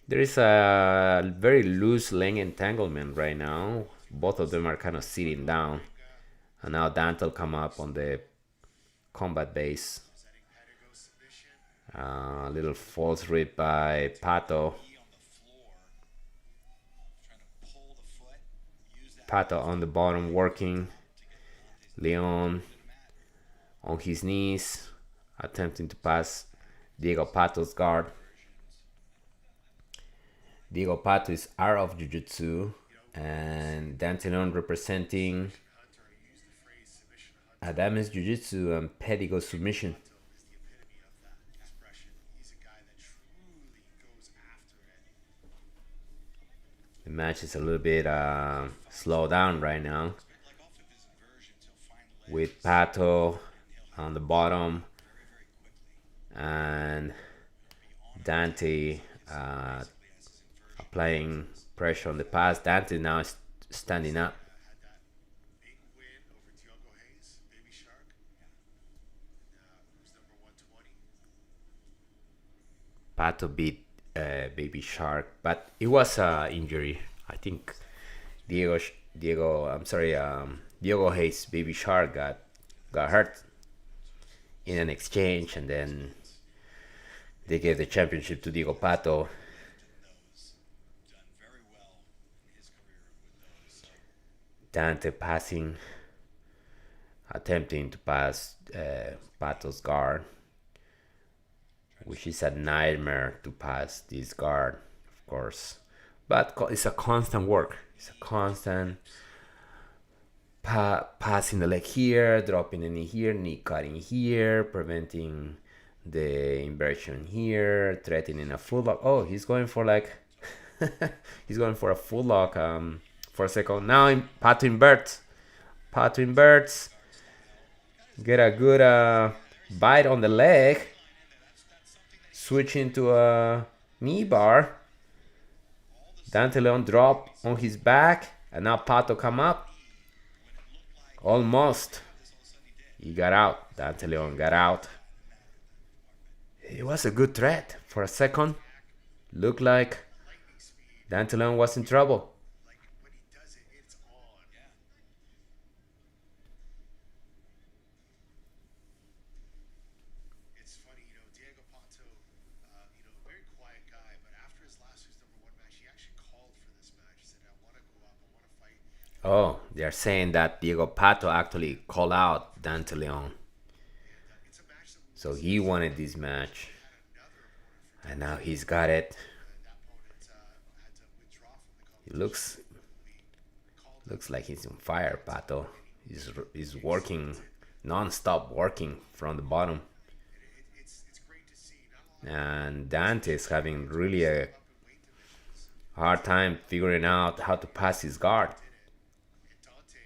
There is a very loose leg entanglement right now. Both of them are kind of sitting down. And now Dante will come up on the combat base. A little false rip by Pato. Pato on the bottom working. Leon on his knees, attempting to pass Diego Pato's guard. Diego Pato is art of Jiu-Jitsu, and Dante Leon representing Adames Jiu-Jitsu and Pedigo Submission. The match is a little bit slowed down right now, with Pato on the bottom and Dante applying pressure on the pass. Dante now is standing up. Big win over Diogo Hayes, Baby Shark. Who's number 120? Pato beat Baby Shark, but it was injury. I think Diego Hayes, Baby Shark got hurt in an exchange, and then they gave the championship to Diego Pato. Dante passing, attempting to pass Pato's guard, which is a nightmare to pass this guard, of course. But it's a constant work. It's a constant passing the leg here, dropping the knee here, knee cutting here, preventing the inversion here, threatening a full lock. Oh, he's going for like he's going for a full lock for a second. Now Pato inverts. Pato inverts. Get a good bite on the leg. Switch into a knee bar. Dante Leon drop on his back, and now Pato come up. Almost. He got out. Dante Leon got out. It was a good threat for a second. Looked like Dante Leon was in trouble. Like when he does it, it's on. It's funny, Diego Pato, very quiet guy, but after his last Who's Number One match, he actually called for this match. He said, I want to go up, I want to fight. Oh, they're saying that Diego Pato actually called out Dante Leon. It's a match that So he wanted this match. And now he's got it. that opponent had to withdraw from the He competition. looks like he's on fire, Pato. He's working, non-stop working from the bottom. It's great to see. Not a lot And Dante is having really a hard time figuring out how to pass his guard. and Dante,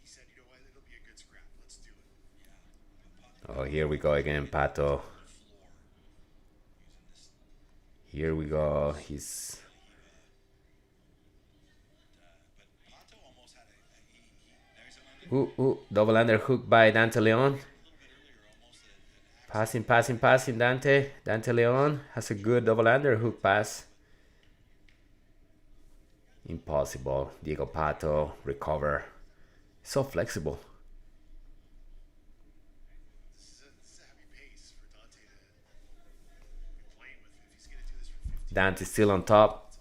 he said, what, it'll be a good scrap. Let's do it. Oh, here we go again, Pato. Here we go. He's double underhook by Dante Leon. Passing Dante. Dante Leon has a good double underhook pass. Impossible. Diego Pato recover. So flexible. This is a heavy pace for Dante to be playing with. If he's going to do this for 15, Dante's still on top.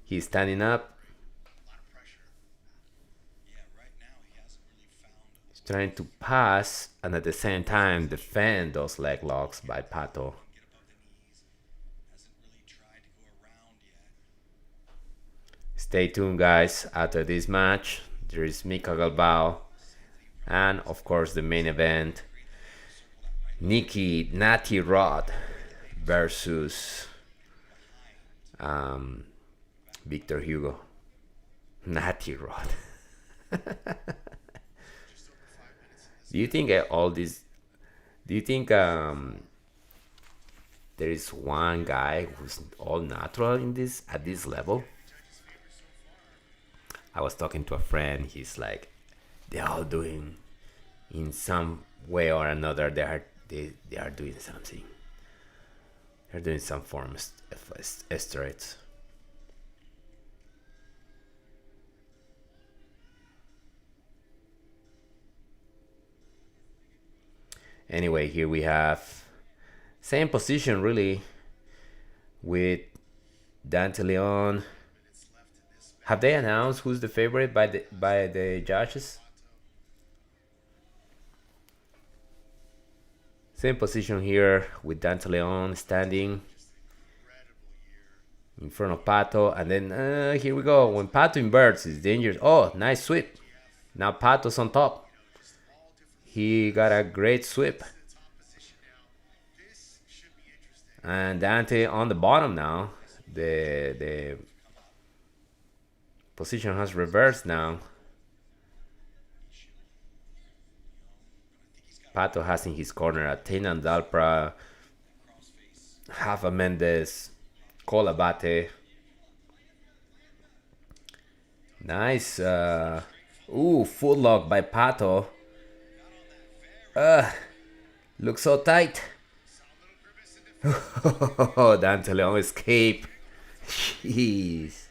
He's standing up. A lot of pressure. Yeah, right now he hasn't really found He's trying to pass and at the same time defend those leg locks by Pato. get above the knees. Hasn't really tried to go around yet. Stay tuned, guys. After this match, there is Mica Galvao, and of course the main event, Nicky Rod versus Victor Hugo. Natty Rod. Do you think all this? Do you think there is one guy who's all natural in this at this level? I was talking to a friend. He's like, they're all doing in some way or another. They are doing something. They're doing some form of steroids. Anyway, here we have same position really with Dante Leon. Have they announced who's the favorite by the judges? Same position here with Dante Leon standing in front of Pato, and then here we go. When Pato inverts, it's dangerous. Oh, nice sweep. Now Pato's on top. He got a great sweep. And Dante on the bottom now. The position has reversed now. Pato has in his corner a Tainan Dalpra, half a Mendes, Colabate. Nice. Foot lock by Pato. Looks so tight. Dante Leon escape. Jeez.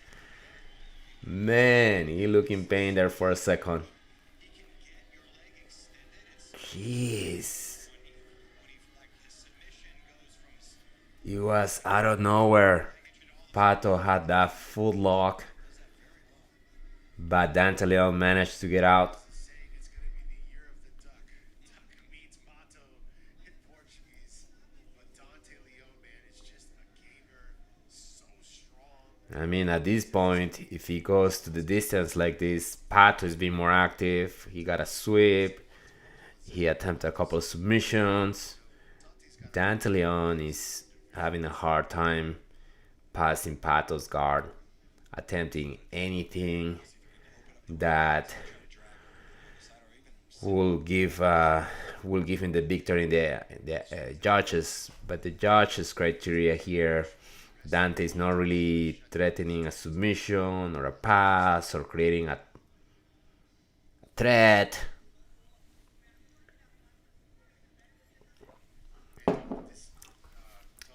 Man, he looked in pain there for a second. Jeez. It was out of nowhere. Pato had that foot lock, but Dante Leon managed to get out. I mean, at this point, if he goes to the distance like this, Pato is being more active. He got a sweep. He attempted a couple of submissions. Dante Leon is having a hard time passing Pato's guard, attempting anything that will give him the victory in the judges. But the judges' criteria here, Dante is not really threatening a submission or a pass or creating a threat.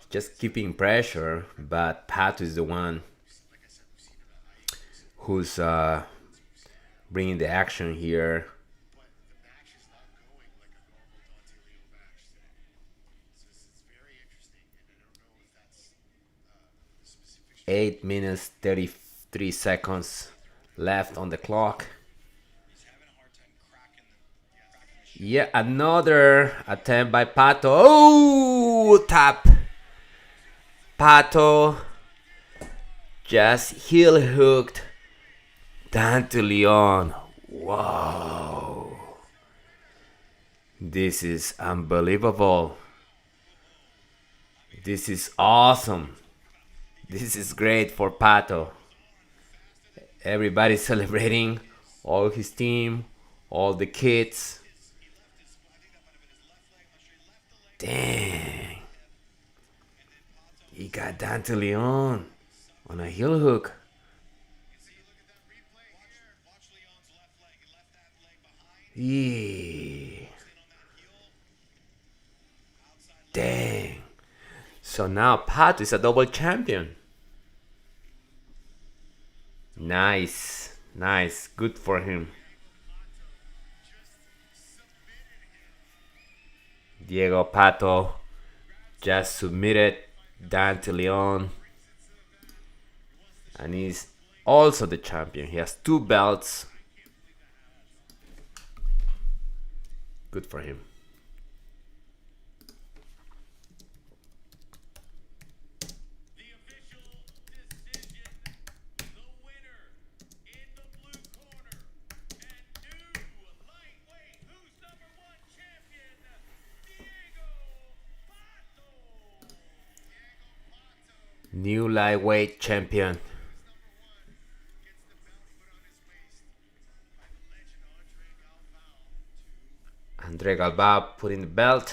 Just keeping pressure, but Pato is the one who's bringing the action here. 8 minutes 33 seconds left on the clock. Yeah, another attempt by Pato. Oh, tap. Pato just heel hooked Dante Leon. Wow. This is unbelievable. This is awesome. This is great for Pato. Everybody's celebrating, all his team, all the kids. Dang. He got Dante Leon on a heel hook. Yeah. Dang. So now Pato is a double champion. Nice. Nice. Good for him. Diego Pato just submitted Dante Leon, and he's also the champion. He has 2 belts. Good for him. The official decision, the winner in the blue corner and new lightweight, who's #1 champion, Diego Pato. New lightweight champion. Gets the belt put on his waist by the legend Andre Galvao. Andre Galvao putting the belt.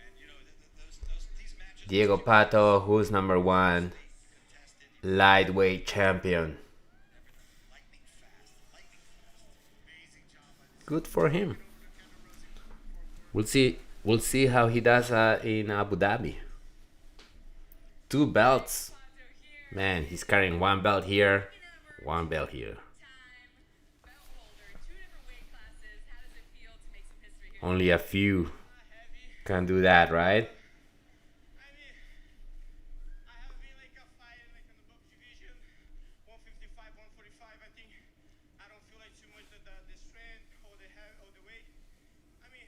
And you know, these matches Diego Pato, who's #1 lightweight champion. lightning fast. Amazing job by this. Good for him. We'll see how he does in Abu Dhabi. 2 belts. Man, he's carrying 1 belt here, 1 belt here. Time, belt holder, 2 different weight classes. How does it feel to make some history here? Only a few can do that, right? I mean, I have been like a fighter like in the book division, 155, 145. I think I don't feel like too much the strength or the heavy or the weight. I mean,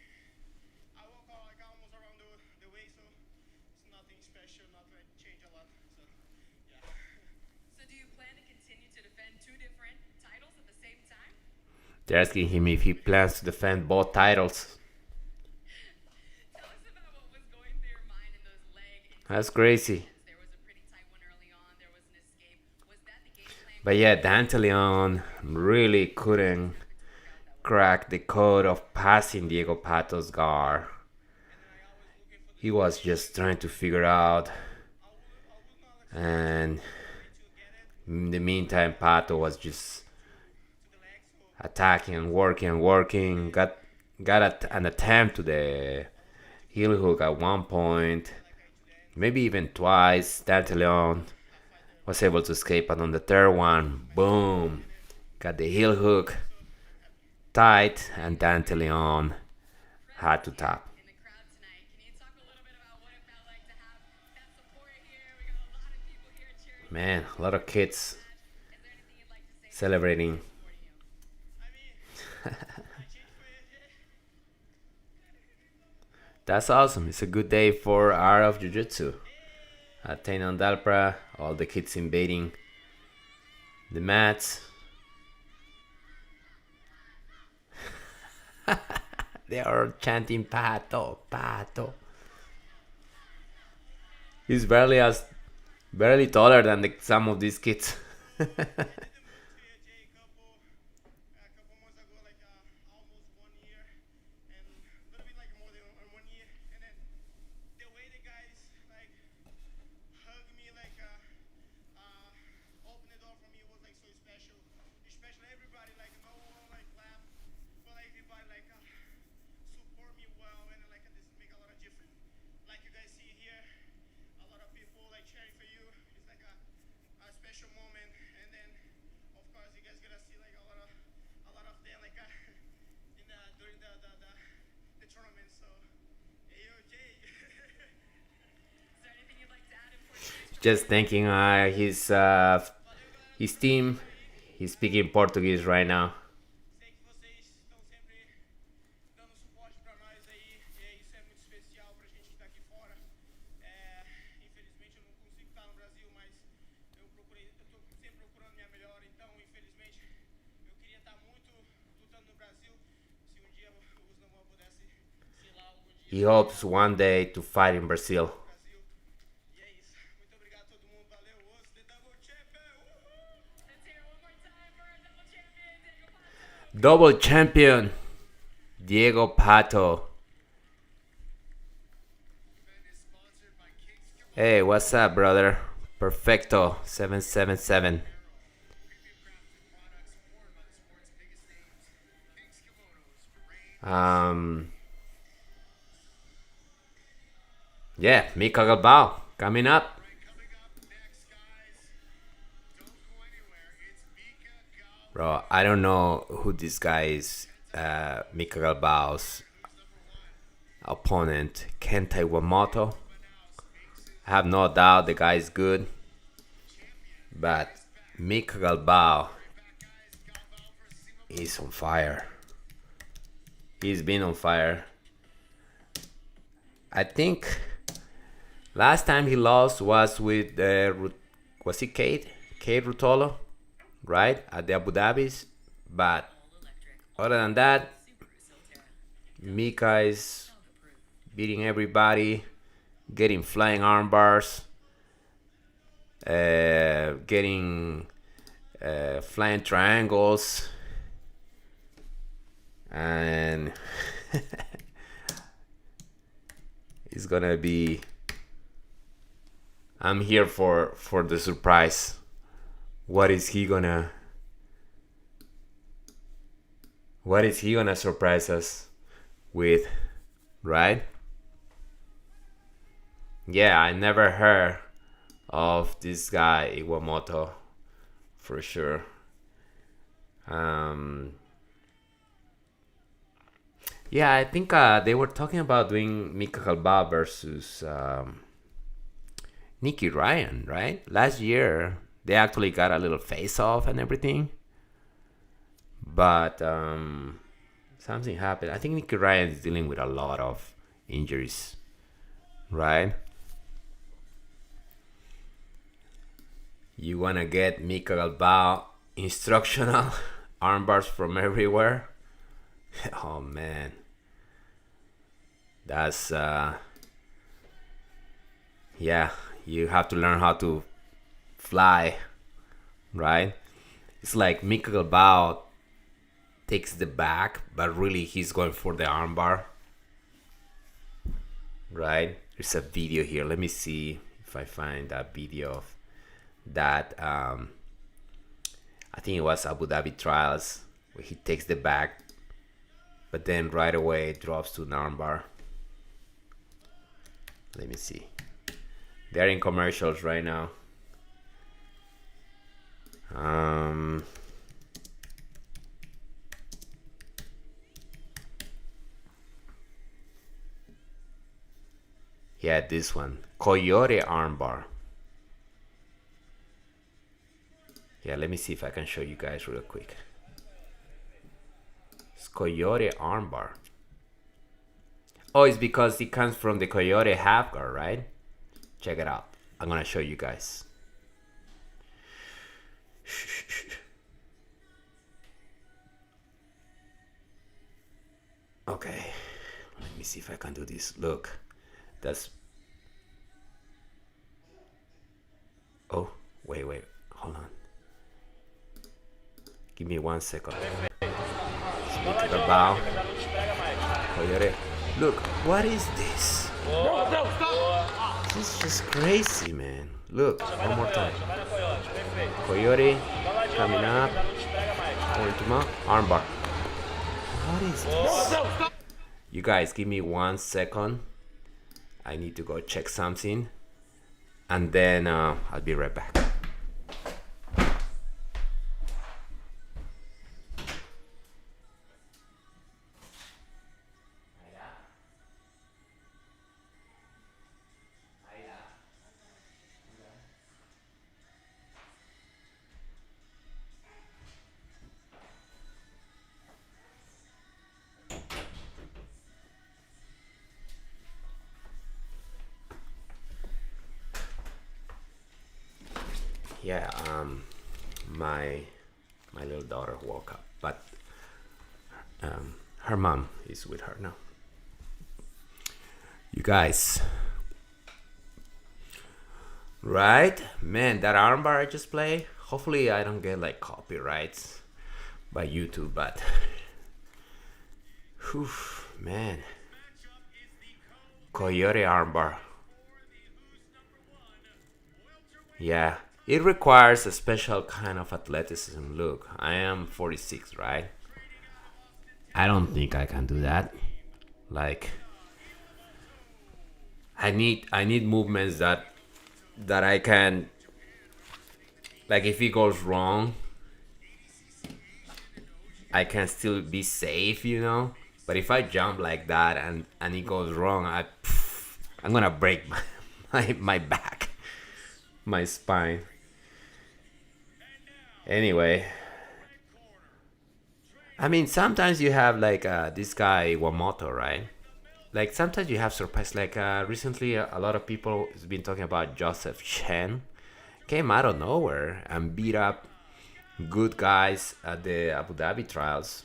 I walk all, like almost around the weight, so it's nothing special, nothing like change a lot. So yeah. So do you plan to continue to defend 2 different titles at the same time? They're asking him if he plans to defend both titles. Tell us about what was going through your mind in those leg That's crazy. There was a pretty tight one early on. There was an escape. Was that the game plan? But yeah, Dante Leon really couldn't crack the code of passing Diego Pato's guard. He was just trying to figure out, and in the meantime, Pato was just attacking and working. Got an attempt to the heel hook at one point, maybe even twice. Dante Leon was able to escape, and on the third one, boom, got the heel hook tight, and Dante Leon had to tap. In the crowd tonight, can you talk a little bit about what it felt like to have that support here? We got a lot of people here cheering. Man, a lot of kids Is there anything you'd like to say celebrating. supporting you? I mean, I changed for it. That's awesome. It's a good day for Art of Jiu-Jitsu. At Tainan Dalpra, all the kids invading the mats. They are chanting Pato, Pato. He's barely taller than some of these kids. A couple months ago, like almost 1 year, and a little bit like more than 1 year. And then the way the guys like hug me, like open the door for me was like so special. Especially everybody, like no one like laugh, but like everybody like support me well, and like this make a lot of difference. Like you guys see here, a lot of people like cheering for you. It's like a special moment, and then of course you guys gonna see like a lot of them like in during the tournament. So hey yo Jay. Is there anything you'd like to add in Portuguese? Just thanking his team. He's speaking Portuguese right now. Sei que vocês estão sempre dando suporte pra nós aí, e isso é muito especial pra gente que tá aqui fora. Infelizmente eu não consigo estar no Brasil, mas eu tô sempre procurando minha melhor, então infelizmente eu queria estar muito lutando no Brasil. Se um dia o Usnaman pudesse, sei lá, algum dia He hopes one day to fight in Brazil. no Brasil. E é isso. Muito obrigado a todo mundo. Valeu, Osso, The Double Champion. Uhul! Let's hear it one more time for our double champion, Diego Pato. Double champion Diego Pato. Event is sponsored by King's Kimono. Hey, what's up, brother? Perfecto 777. Premium crafted products worn by the sport's biggest names. King's Kimonos for rain. Yeah, Mica Galvao coming up. Coming up next, guys. Don't go anywhere. It's Mica Galvao. Bro, I don't know who this guy is. Mica Galvao's opponent, Kenta Iwamoto. I have no doubt the guy is good. But Mica Galvao is on fire. He's been on fire. I think last time he lost was with was it Kate Rutolo, right, at the Abu Dhabi's. But other than that, Mika is beating everybody, getting flying arm bars, getting flying triangles, and it's gonna be. I'm here for the surprise. What is he gonna surprise us with, right? Yeah, I never heard of this guy Iwamoto, for sure. Yeah, I think they were talking about doing Mica Galvao versus Nicky Ryan, right? Last year they actually got a little face off and everything, but something happened. I think Nicky Ryan is dealing with a lot of injuries, right? You wanna get Mica Galvao instructional arm bars from everywhere? Oh man, that's yeah. You have to learn how to fly, right? It's like Mica Galvao takes the back, but really he's going for the armbar, right? There's a video here. Let me see if I find that video of that. I think it was Abu Dhabi trials where he takes the back, but then right away drops to an armbar. Let me see. They're in commercials right now. Yeah, this one. Coyote armbar. Yeah, let me see if I can show you guys real quick. It's Coyote armbar. Oh, it's because it comes from the Coyote half guard, right? Check it out. I'm gonna show you guys. Okay, let me see if I can do this. Look, that's. Oh, wait, hold on. Give me 1 second. Mica Galvao. Coyote. Look, what is this? This is just crazy, man. Look, one more time. Coyote coming up. Going to my armbar. What is this? You guys, give me 1 second. I need to go check something. And then I'll be right back. Yeah, my little daughter woke up, but her mom is with her now. You guys, right? Man, that armbar I just played. Hopefully, I don't get like copyrights by YouTube, but whew, man, Coyote armbar. Yeah. It requires a special kind of athleticism. Look, I am 46, right? I don't think I can do that. Like, I need movements that I can, like, if it goes wrong, I can still be safe, you know? But if I jump like that and it goes wrong, I'm gonna break my back, my spine. Anyway, I mean, sometimes you have like this guy Iwamoto, right? Like sometimes you have surprise. Like recently, a lot of people has been talking about Joseph Chen. Came out of nowhere and beat up good guys at the Abu Dhabi trials.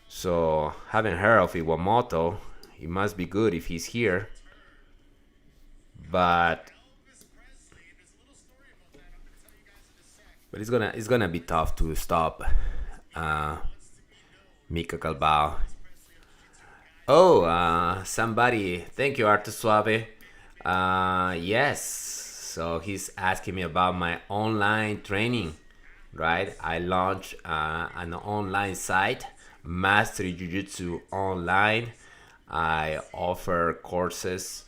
So haven't heard of Iwamoto. He must be good if he's here. But it's gonna be tough to stop uh, Mica Galvao. Oh, somebody. Thank you, Artur Suave. Yes. So he's asking me about my online training, right? I launched an online site, Mastery Jiu-Jitsu Online. I offer courses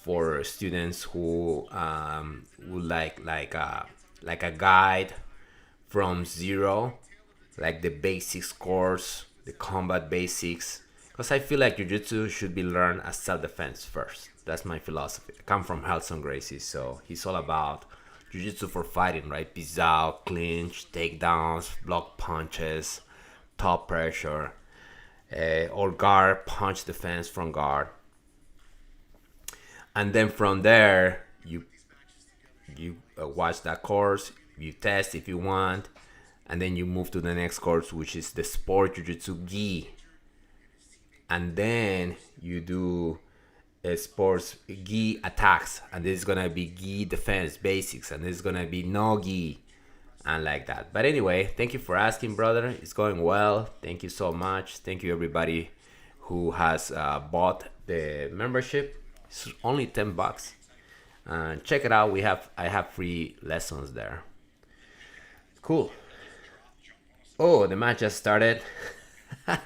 for students who would like a guide from zero, like the basics course, the combat basics. Because I feel like Jiu-Jitsu should be learned as self-defense first. That's my philosophy. I come from Helson Gracie, so he's all about Jiu-Jitsu for fighting, right? Pisao, clinch, takedowns, block punches, top pressure, or guard, punch defense from guard. And then from there, you watch that course, you test if you want, and then you move to the next course, which is the Sport Jiu-Jitsu Gi. And then you do a sports gi attacks, and this is gonna be gi defense basics, and this is gonna be no gi, and like that. But anyway, thank you for asking, brother. It's going well. Thank you so much. Thank you everybody who has bought the membership. It's only $10. Check it out. I have free lessons there. Cool. Oh, the match just started.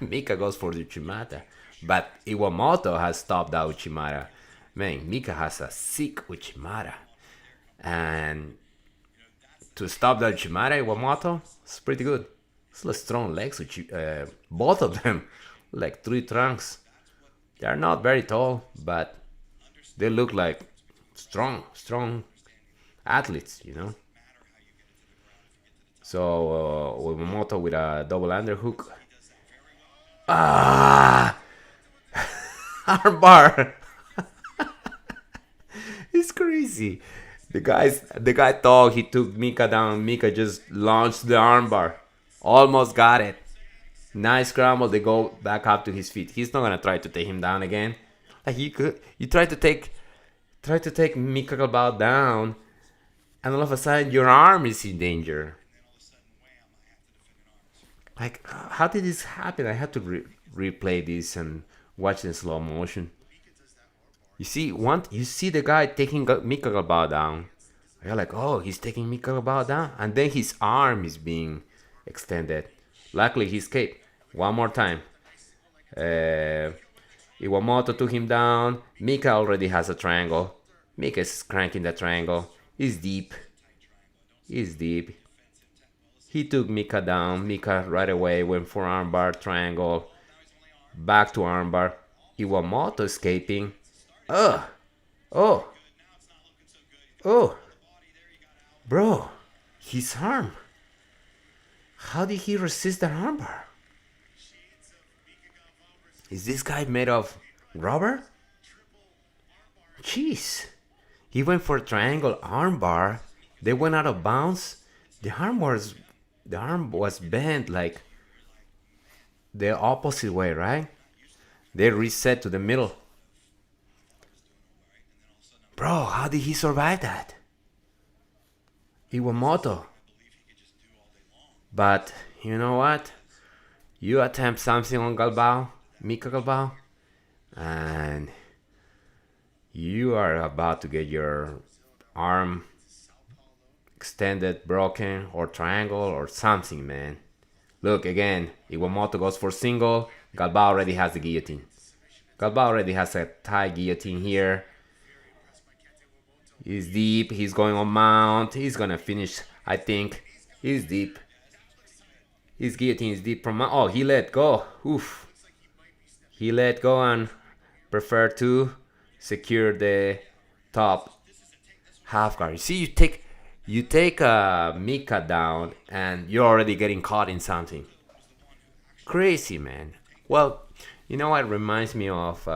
Mika goes for the Uchimata. But Iwamoto has stopped that Uchimata. Man, Mika has a sick Uchimata. And to stop that Uchimata, Iwamoto, it's pretty good. It's like strong legs, both of them. Like three trunks. They're not very tall, but they look like strong athletes, you know. So Iwamoto with a double underhook. Armbar. It's crazy. The guy thought he took Mika down. Mika just launched the armbar. Almost got it. Nice scramble. They go back up to his feet. He's not gonna try to take him down again. Like you try to take Mica Galvao down, and all of a sudden your arm is in danger. Like, how did this happen? I had to replay this and watch in slow motion. You see the guy taking Mica Galvao down. You're like, oh, he's taking Mica Galvao down, and then his arm is being extended. Luckily, he escaped. One more time. Iwamoto took him down. Mika already has a triangle. Mika is cranking the triangle. He's deep. He took Mika down. Mika right away went for armbar, triangle. Back to armbar. Iwamoto escaping. Oh. Bro, his arm. How did he resist that armbar? Is this guy made of rubber? Jeez. He went for a triangle armbar. They went out of bounds. The arm was bent like the opposite way, right? They reset to the middle. Bro, how did he survive that? Iwamoto. But you know what? You attempt something on Galvao, Mica Galvao, and you are about to get your arm extended, broken, or triangle, or something, man. Look, again, Iwamoto goes for single. Galvao already has the guillotine. Galvao already has a Thai guillotine here. He's deep. He's going on mount. He's gonna finish, I think. He's deep. His guillotine is deep from mount. Oh, he let go. Oof. He let go and preferred to secure the top half guard. You see, You take Mika down and you're already getting caught in something. Crazy, man. Well, you know what reminds me of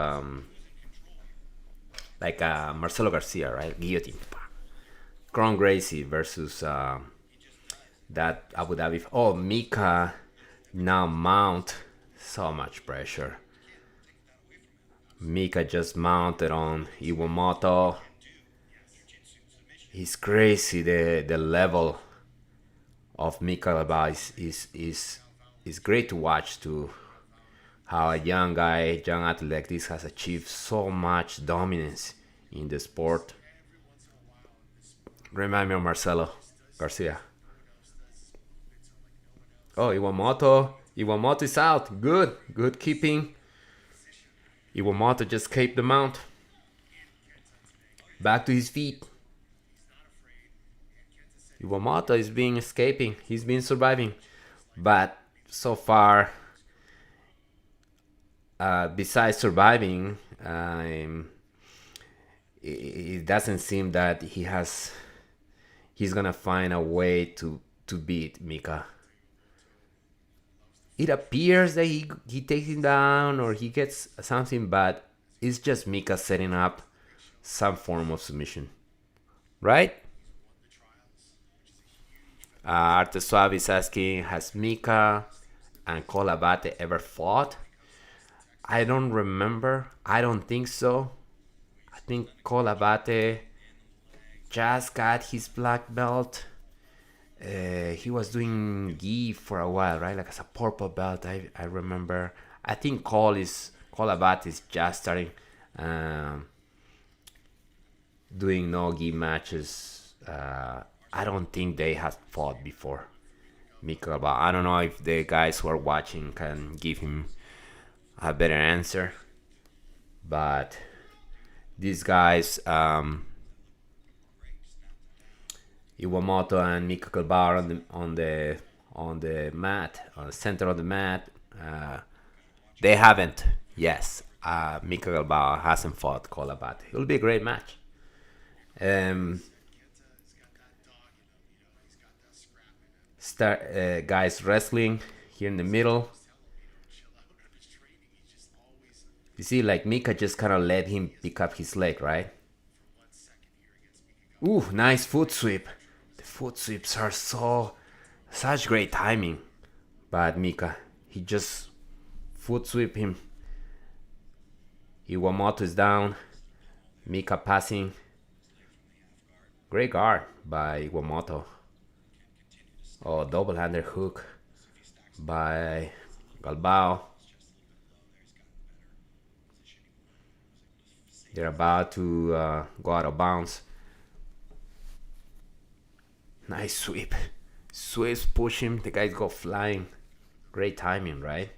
like Marcelo Garcia, right? Guillotine. Kron Gracie versus that Abu Dhabi. Oh, Mika now mount so much pressure. Mika just mounted on Iwamoto. It's crazy the level of Mica Galvao is great to watch too. How a young guy, young athlete like this has achieved so much dominance in the sport. Remind me of Marcelo Garcia. Oh, Iwamoto. Iwamoto is out. Good keeping. Iwamoto just escaped the mount. Back to his feet. Iwamoto is being escaping. He's been surviving. But so far, besides surviving, it doesn't seem that he's gonna find a way to beat Mika. It appears that he takes him down or he gets something, but it's just Mika setting up some form of submission, right? Arte Suave is asking, has Mika and Cole Abate ever fought? I don't remember. I don't think so. I think Cole Abate just got his black belt. He was doing gi for a while, right? Like as a purple belt, I remember. I think Cole Abate is just starting doing no gi matches. I don't think they have fought before. Mica Galvao. I don't know if the guys who are watching can give him a better answer. But these guys, Iwamoto and Mica Galvao on the mat, on the center of the mat. They haven't. Yes, Mica Galvao hasn't fought Cole Abate. It'll be a great match. Guys wrestling here in the middle. You see, like Mika just kind of let him pick up his leg, right? Ooh, nice foot sweep. The foot sweeps are such great timing. But Mika, he just foot sweep him. Iwamoto is down. Mika passing. Great guard by Iwamoto. Oh, double-hander hook by Galvao. They're about to go out of bounds. Nice sweep. Sweeps push him. The guys go flying. Great timing, right?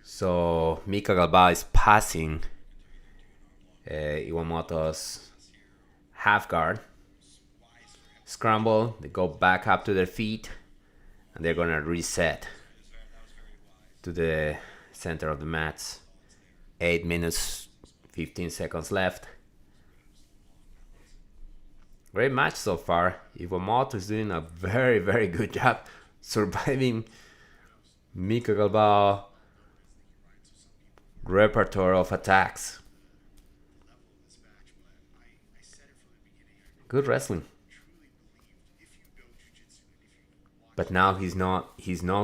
So Mica Galvao is passing Iwamoto's half guard. Scramble. They go back up to their feet. And they're gonna reset to the center of the mats. 8 minutes, 15 seconds left. Great match so far. Iwamoto is doing a very, very good job surviving Mica Galvao repertoire of attacks. Good wrestling. But now he's not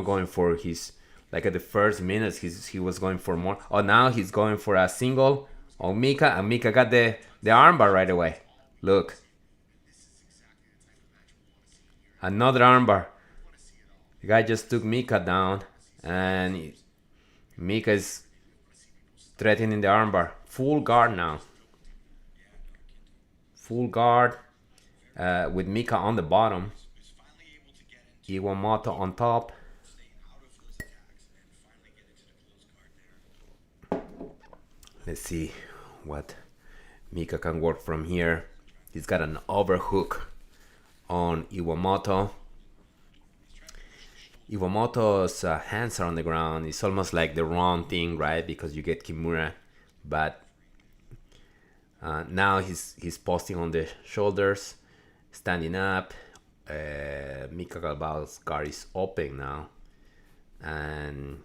going for his, like at the first minutes he was going for more. Oh, now he's going for a single on Mika, and Mika got the armbar right away. Look. Another armbar. The guy just took Mika down, and Mika is threatening the armbar. Full guard now. Full guard with Mika on the bottom. Iwamoto on top. Let's see what Mika can work from here. He's got an overhook on Iwamoto. Iwamoto's hands are on the ground. It's almost like the wrong thing, right? Because you get Kimura, but now he's posting on the shoulders, standing up. Mica Galvao's guard is open now, and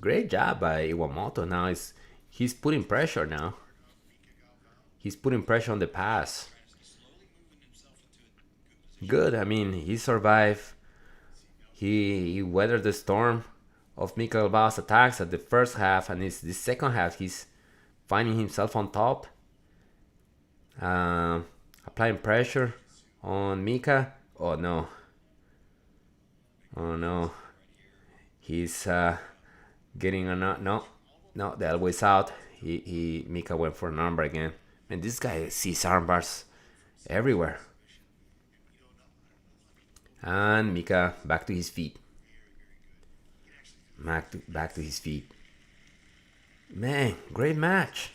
great job by Iwamoto. Now he's putting pressure now. He's putting pressure on the pass. Good. I mean, he survived. He weathered the storm of Mica Galvao's attacks at the first half, and it's the second half he's finding himself on top, applying pressure on Mika. Oh no. Oh no. He's getting a no. The elbow's out. Mika went for an armbar again. And this guy sees armbars everywhere. And Mika back to his feet. Back to his feet. Man, great match.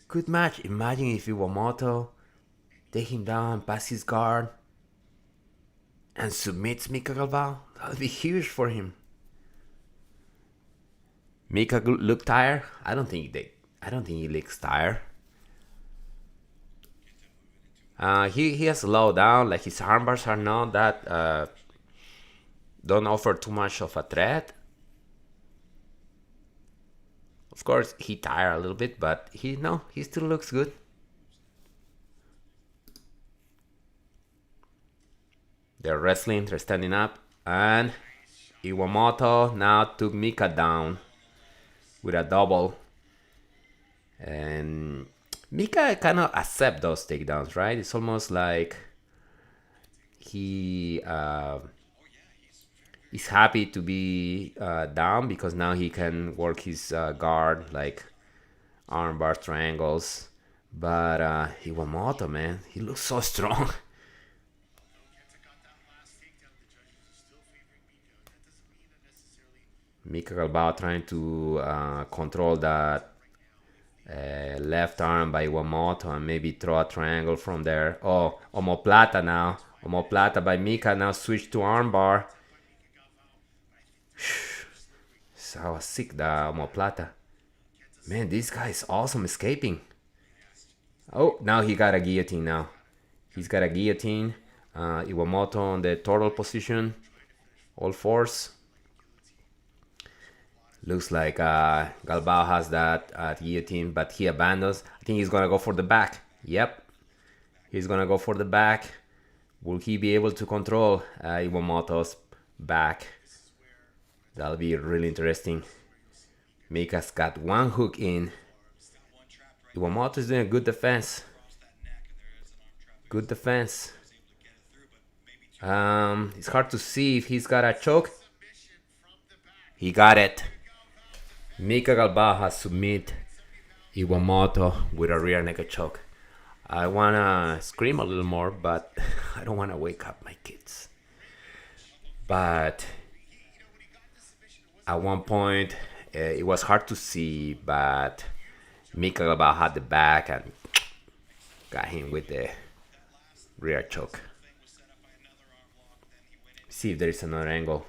Good match. Imagine if Iwamoto take him down, pass his guard, and submits Mica Galvao. That would be huge for him. Mika look tired? I don't think he looks tired. He has slowed down. Like his armbars are not that don't offer too much of a threat. Of course, he tired a little bit, but he still looks good. They're wrestling, they're standing up, and Iwamoto now took Mika down with a double. And Mika cannot accept those takedowns, right? It's almost like he is happy to be down because now he can work his guard, like armbar triangles. But Iwamoto, man, he looks so strong. Mica Galvao trying to control that left arm by Iwamoto and maybe throw a triangle from there. Oh, omoplata now. Omoplata by Mika, now switch to armbar. So sick, the omoplata. Man, this guy is awesome escaping. Oh, now he got a guillotine now. He's got a guillotine. Iwamoto on the turtle position. All fours. Looks like Galvao has that guillotine, but he abandons. I think he's going to go for the back. Yep. He's going to go for the back. Will he be able to control Iwamoto's back? That'll be really interesting. Mika's got one hook in. Iwamoto is doing a good defense. Good defense. It's hard to see if he's got a choke. He got it. Mica Galvao has submit Iwamoto with a rear naked choke. I wanna scream a little more, but I don't wanna wake up my kids. But at one point, it was hard to see, but Mica Galvao had the back and got him with the rear choke. See if there is another angle.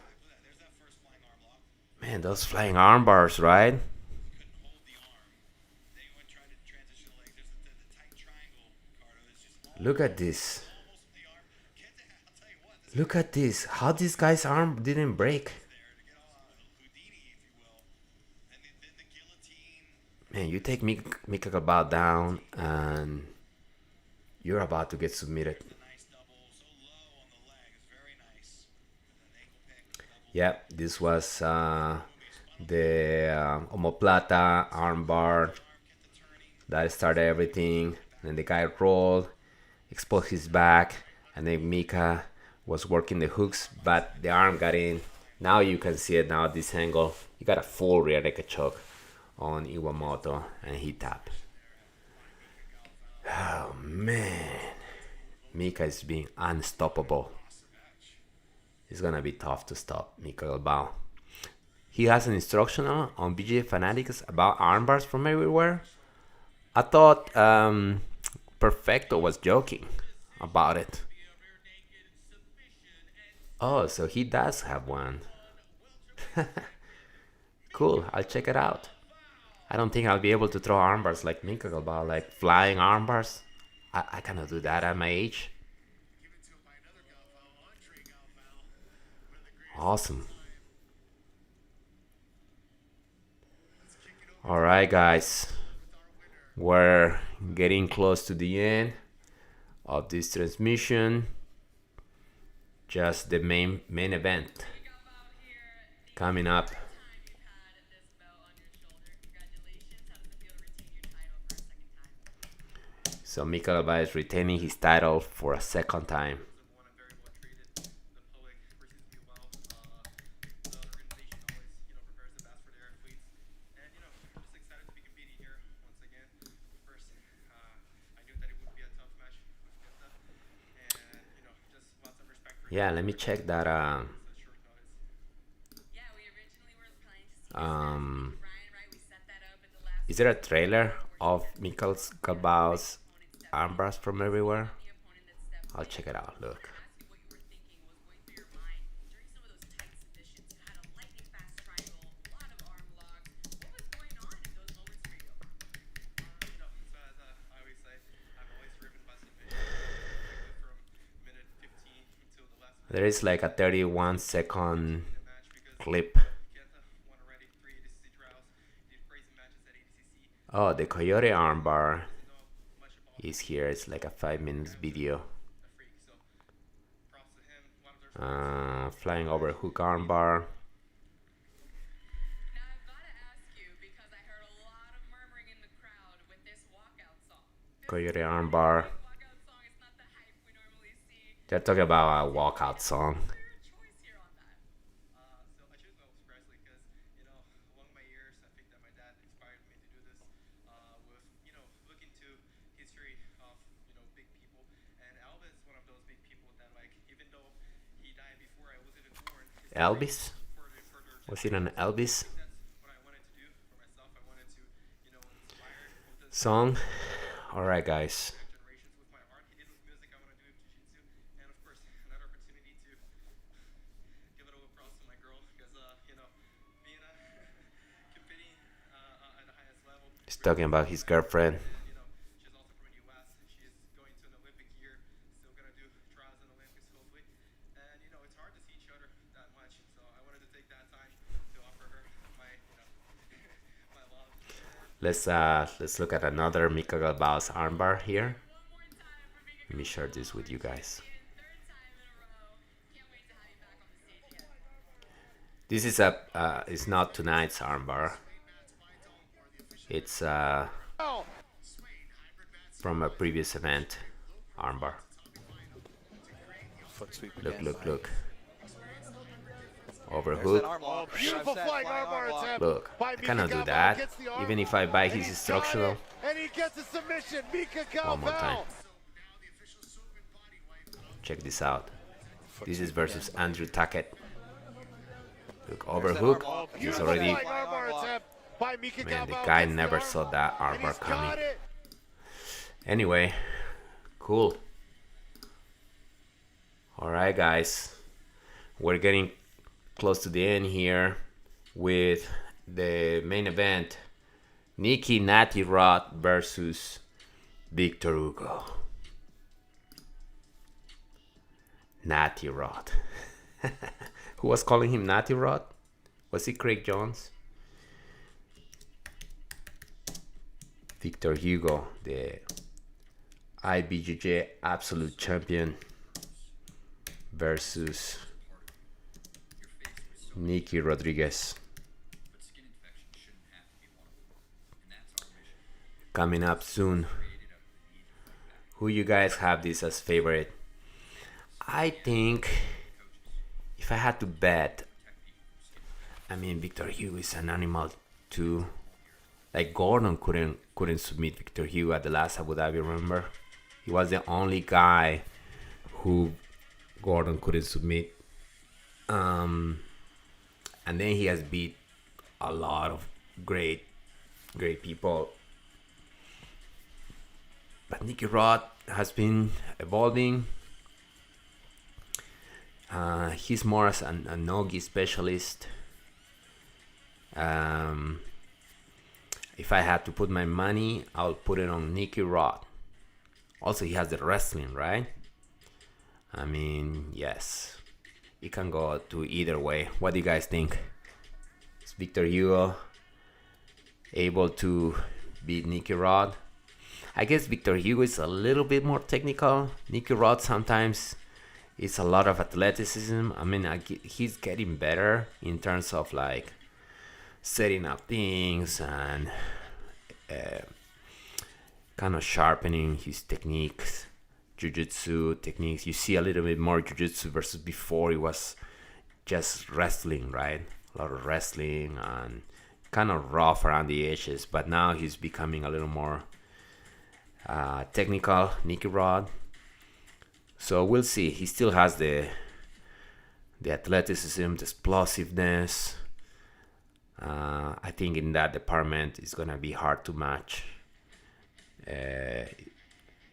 Man, those flying arm bars, right? Look at this. Look at this. How this guy's arm didn't break. Man, you take Mica Galvao down and you're about to get submitted. Yep, this was the omoplata armbar that started everything. Then the guy rolled, exposed his back, and then Mika was working the hooks, but the arm got in. Now you can see it now at this angle. You got a full rear naked choke on Iwamoto, and he tapped. Oh man, Mika is being unstoppable. It's gonna be tough to stop Mica Galvao. He has an instructional on BJJ Fanatics about armbars from everywhere. I thought Perfecto was joking about it. Oh, so he does have one. Cool, I'll check it out. I don't think I'll be able to throw armbars like Mica Galvao, like flying armbars. I cannot do that at my age. Awesome. All right, guys. We're getting close to the end of this transmission. Just the main event coming up. So Mica Galvao is retaining his title for a second time. Yeah, let me check that. Is there a trailer of Mica Galvao's armbars from everywhere? I'll check it out. Look. There is like a 31-second clip. Oh, the Coyote armbar is here. It's like a 5 minutes video. Flying over hook armbar. Coyote armbar. They're talking about a walkout song. Elvis? Was it an Elvis song? Alright, guys. He's talking about his girlfriend. Let's look at another Mica Galvao's armbar here. Let me share this with you guys. This is it's not tonight's armbar. It's from a previous event armbar. Look. Overhook. Beautiful flying armbar attempt. Look, I cannot do that. Even if I buy his instructional. And he gets a submission. Mica Galvao. One more time. Check this out. This is versus Andrew Tackett. Look, overhook. He's already. Man, the guy never saw that armbar coming. Anyway, cool. Alright, guys. We're getting close to the end here with the main event. Nicky Rod versus Victor Hugo. Natty Rod. Who was calling him Natty Rod? Was it Craig Jones? Victor Hugo, the IBJJ absolute champion, versus Nicky Rodriguez. Coming up soon. Who you guys have this as favorite? I think if I had to bet, I mean Victor Hugo is an animal too. Like Gordon couldn't submit Victor Hugo at the last Abu Dhabi, remember? He was the only guy who Gordon couldn't submit. And then he has beat a lot of great people. But Nicky Rod has been evolving. He's more as a nogi specialist. If I had to put my money, I'll put it on Nicky Rod. Also, he has the wrestling, right? I mean, yes, it can go to either way. What do you guys think? Is Victor Hugo able to beat Nicky Rod? I guess Victor Hugo is a little bit more technical. Nicky Rod sometimes it's a lot of athleticism. I mean, he's getting better in terms of like setting up things and kind of sharpening his techniques, Jiu-Jitsu techniques. You see a little bit more Jiu-Jitsu versus before. It was just wrestling, right? A lot of wrestling and kind of rough around the edges. But now he's becoming a little more technical, Nicky Rod. So we'll see. He still has the athleticism, the explosiveness. I think in that department it's gonna be hard to match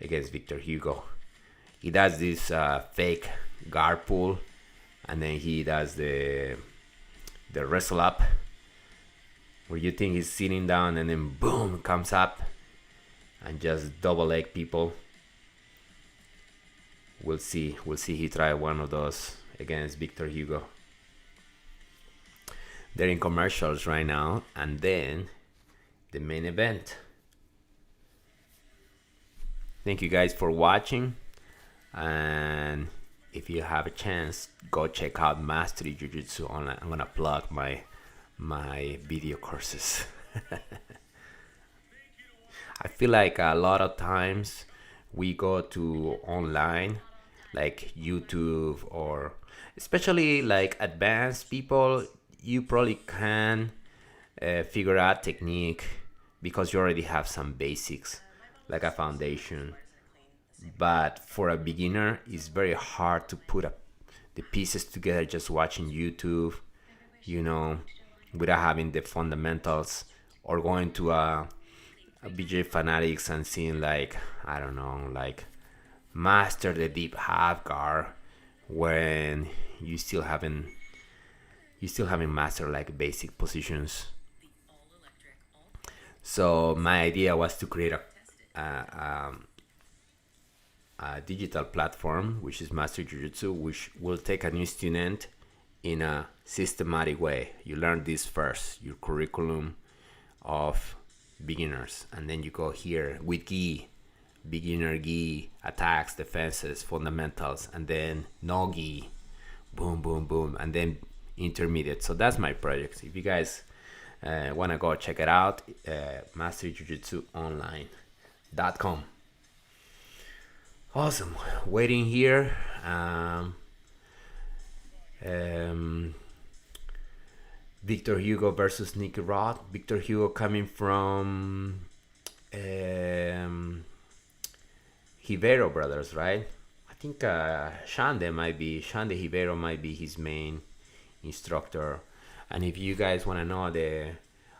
against Victor Hugo. He does this fake guard pull, and then he does the wrestle up, where you think he's sitting down and then boom comes up and just double leg people. We'll see he try one of those against Victor Hugo. They're in commercials right now, and then the main event. Thank you guys for watching, and if you have a chance, go check out Mastery Jiu-Jitsu online. I'm gonna plug my video courses. I feel like a lot of times we go to online, like YouTube, or especially like advanced people, you probably can figure out technique because you already have some basics, like a foundation. But for a beginner, it's very hard to put the pieces together just watching YouTube, without having the fundamentals, or going to a BJ Fanatics and seeing like master the deep half guard when you still haven't mastered like basic positions. So my idea was to create a digital platform, which is Master Jiu-Jitsu, which will take a new student in a systematic way. You learn this first, your curriculum of beginners, and then you go here with gi, beginner gi, attacks, defenses, fundamentals, and then no gi, boom, boom, boom, and then intermediate. So that's my project. If you guys want to go check it out, masterjujitsuonline.com. Awesome. Waiting here. Victor Hugo versus Nicky Rod. Victor Hugo coming from Hivero brothers, right? I think Shande Hivero might be his main instructor. And if you guys want to know a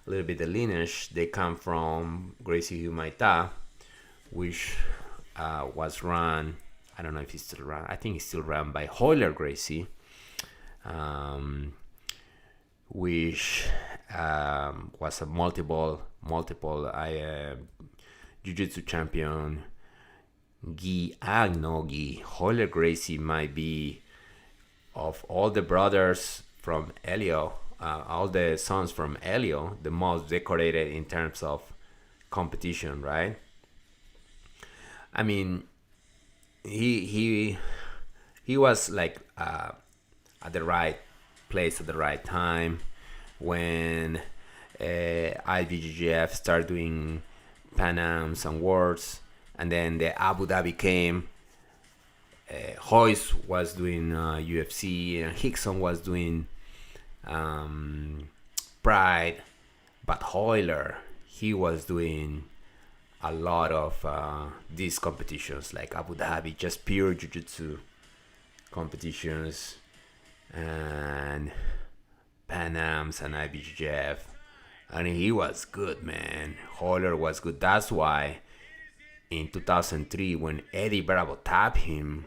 little bit the lineage, they come from Gracie Humaita, which was run, I don't know if he's still run, I think he's still run by Hoyler Gracie, which was a multiple jiu-jitsu champion, gi and no gi. Hoyler Gracie might be, of all the brothers from Elio, all the sons from Elio, the most decorated in terms of competition, right? I mean, he was like at the right place at the right time when IBJJF started doing Pan Ams and Worlds, and then the Abu Dhabi came. Hoyce was doing UFC, and Hickson was doing Pride, but Hoyler, he was doing a lot of these competitions like Abu Dhabi, just pure jiu-jitsu competitions, and Pan Ams and IBJJF. I mean, he was good, man. Hoyler was good. That's why in 2003, when Eddie Bravo tapped him,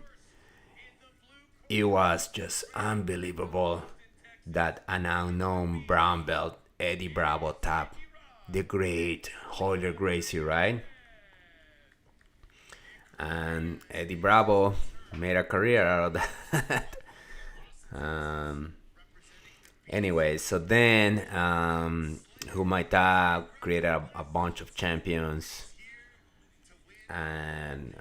it was just unbelievable that an unknown brown belt Eddie Bravo tapped the great Hoyler Gracie, right? And Eddie Bravo made a career out of that. um, anyway, so then Humaita created a bunch of champions, and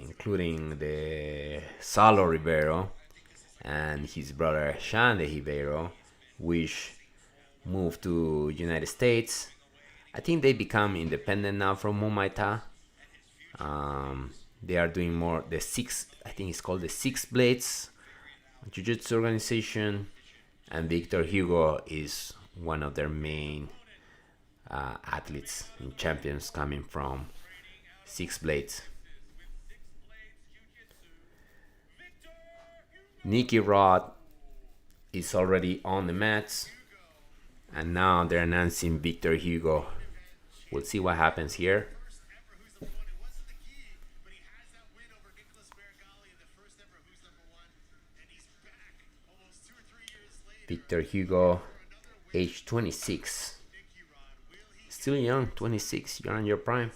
including the Salo Rivero and his brother Sean de Ribeiro, which moved to United States. I think they become independent now from Muay they are doing more the six. I think it's called the Six Blades Jiu-Jitsu organization, and Victor Hugo is one of their main athletes and champions coming from Six Blades. Nicky Rod is already on the mats, and now they're announcing Victor Hugo. We'll see what happens here. Victor Hugo, age 26. Still young, 26, you're in your prime.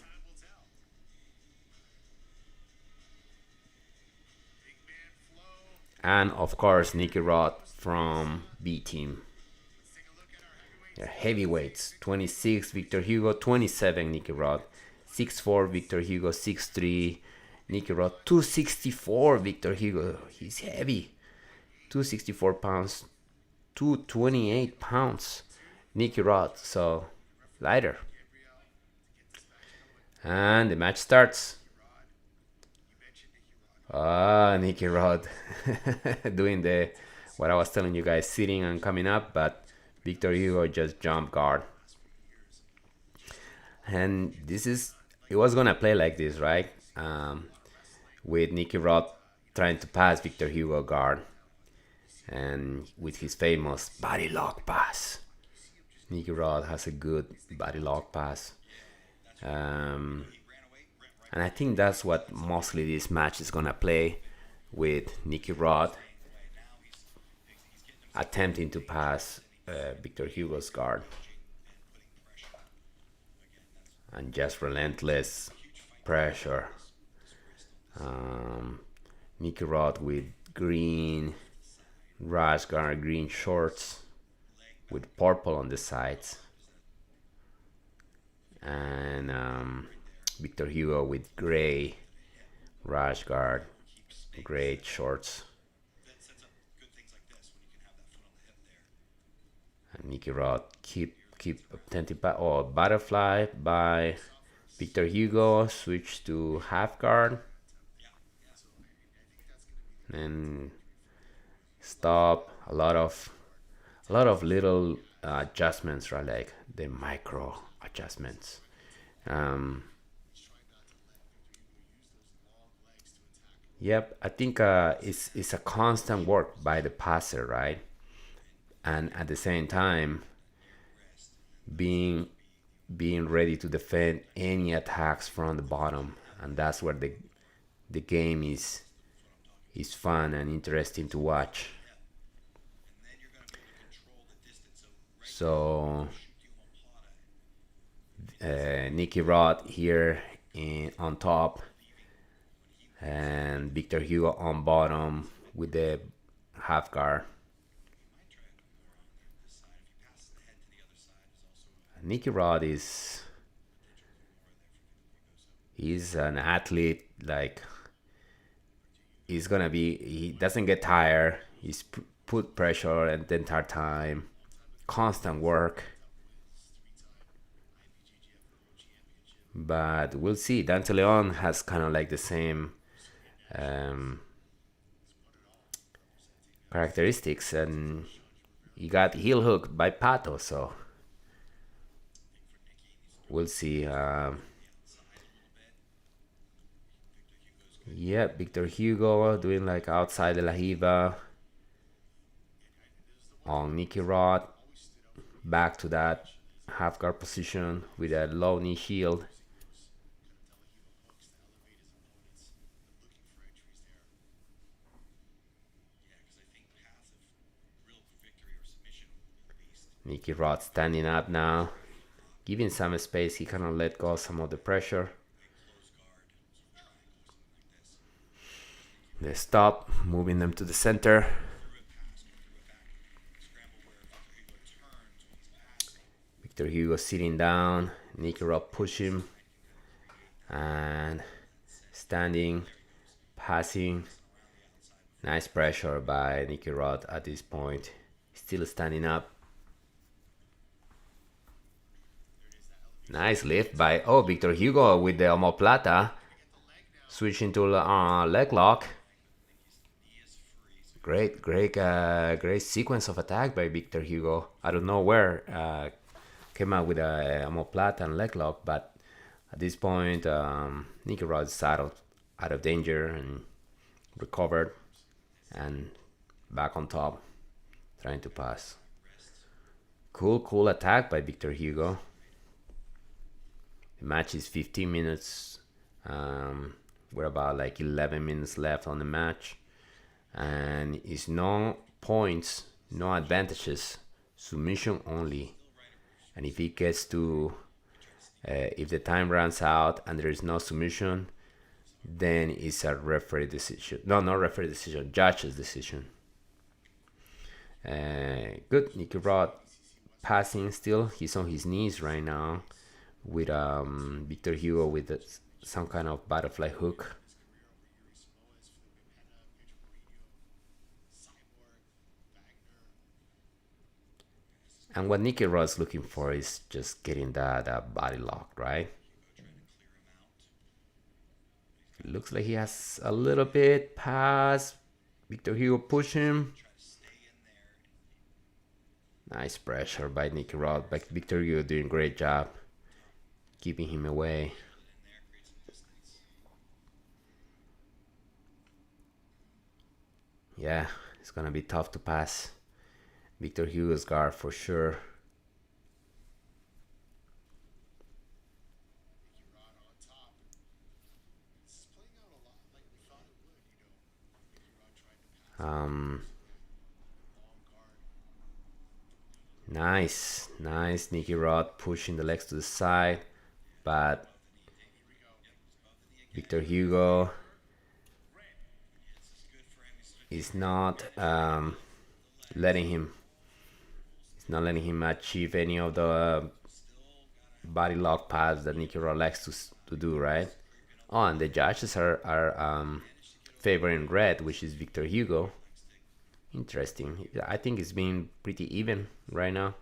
And of course, Nicky Rod from B Team. They're heavyweights. 26 Victor Hugo, 27 Nicky Rod, 6'4 Victor Hugo, 6'3 Nicky Rod, 264 Victor Hugo. He's heavy. 264 pounds, 228 pounds Nicky Rod, so lighter. And the match starts. Nicky Rod doing the what I was telling you guys, sitting and coming up, but Victor Hugo just jump guard. And it was gonna play like this, right? With Nicky Rod trying to pass Victor Hugo guard, and with his famous body lock pass. Nicky Rod has a good body lock pass. And I think that's what mostly this match is gonna play, with Nicky Rod attempting to pass Victor Hugo's guard, and just relentless pressure. Nicky Rod with green rash guard, green shorts with purple on the sides, and Victor Hugo with gray rash guard, gray shorts. And Nicky Rod keep attempting butterfly by Victor Hugo, switch to half guard, and stop. A lot of little adjustments, right? Like the micro adjustments. Yep, I think it's a constant work by the passer, right? And at the same time, being ready to defend any attacks from the bottom, and that's where the game is fun and interesting to watch. So Nicky Rod here on top, and Victor Hugo on bottom with the half guard. Nicky Rod he's an athlete. Like, he doesn't get tired. He's put pressure at the entire time, constant work. But we'll see. Dante Leon has kind of like the same characteristics, and he got heel hooked by Pato, so we'll see. Yeah, Victor Hugo doing like outside the La Hiva on Nicky Rod, back to that half guard position with a low knee shield. Nicky Rod standing up now, giving some space. He kind of let go some of the pressure. They stop, moving them to the center. Victor Hugo sitting down. Nicky Rod push him. And standing, passing. Nice pressure by Nicky Rod at this point. Still standing up. Nice lift by Victor Hugo with the omoplata. Switching to leg lock. Great sequence of attack by Victor Hugo. I don't know where came out with a omoplata and leg lock, but at this point, Nicky Rod is out of danger and recovered and back on top, trying to pass. Cool attack by Victor Hugo. The match is 15 minutes. We're about like 11 minutes left on the match. And it's no points, no advantages, submission only. And if it gets to, if the time runs out and there is no submission, then it's a referee decision. No, not referee decision, judge's decision. Good, Nicky Rod passing still. He's on his knees right now with Victor Hugo with some kind of butterfly hook. And what Nicky Rod's looking for is just getting that body lock, right? It looks like he has a little bit pass. Victor Hugo push him. Nice pressure by Nicky Rod. But Victor Hugo doing a great job keeping him away. Yeah, it's gonna be tough to pass Victor Hugo's guard for sure. Nice Nicky Rod pushing the legs to the side, but Victor Hugo is not letting him achieve any of the body lock pads that Nicky Rod likes to do, right? Oh, and the judges are favoring red, which is Victor Hugo. Interesting. I think it's been pretty even right now.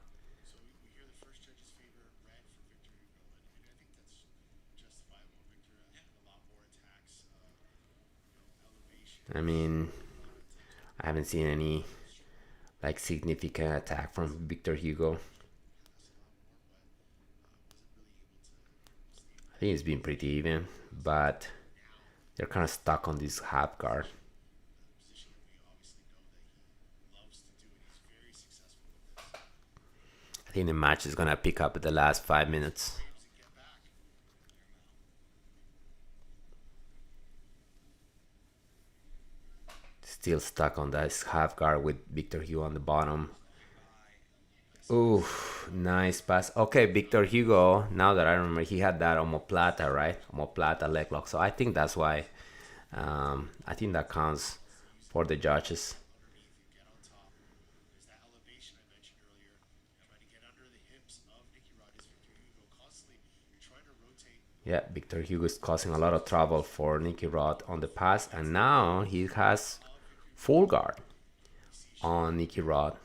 I mean, I haven't seen any like significant attack from Victor Hugo. I think it's been pretty even, but they're kind of stuck on this half guard. I think the match is gonna pick up at the last 5 minutes. Still stuck on that half guard with Victor Hugo on the bottom. Ooh, nice pass. Okay, Victor Hugo, now that I remember, he had that omoplata, right? Omoplata leg lock. So I think that's why. I think that counts for the judges. Yeah, Victor Hugo is causing a lot of trouble for Nicky Rod on the pass, and now he has full guard on Nicky Rod.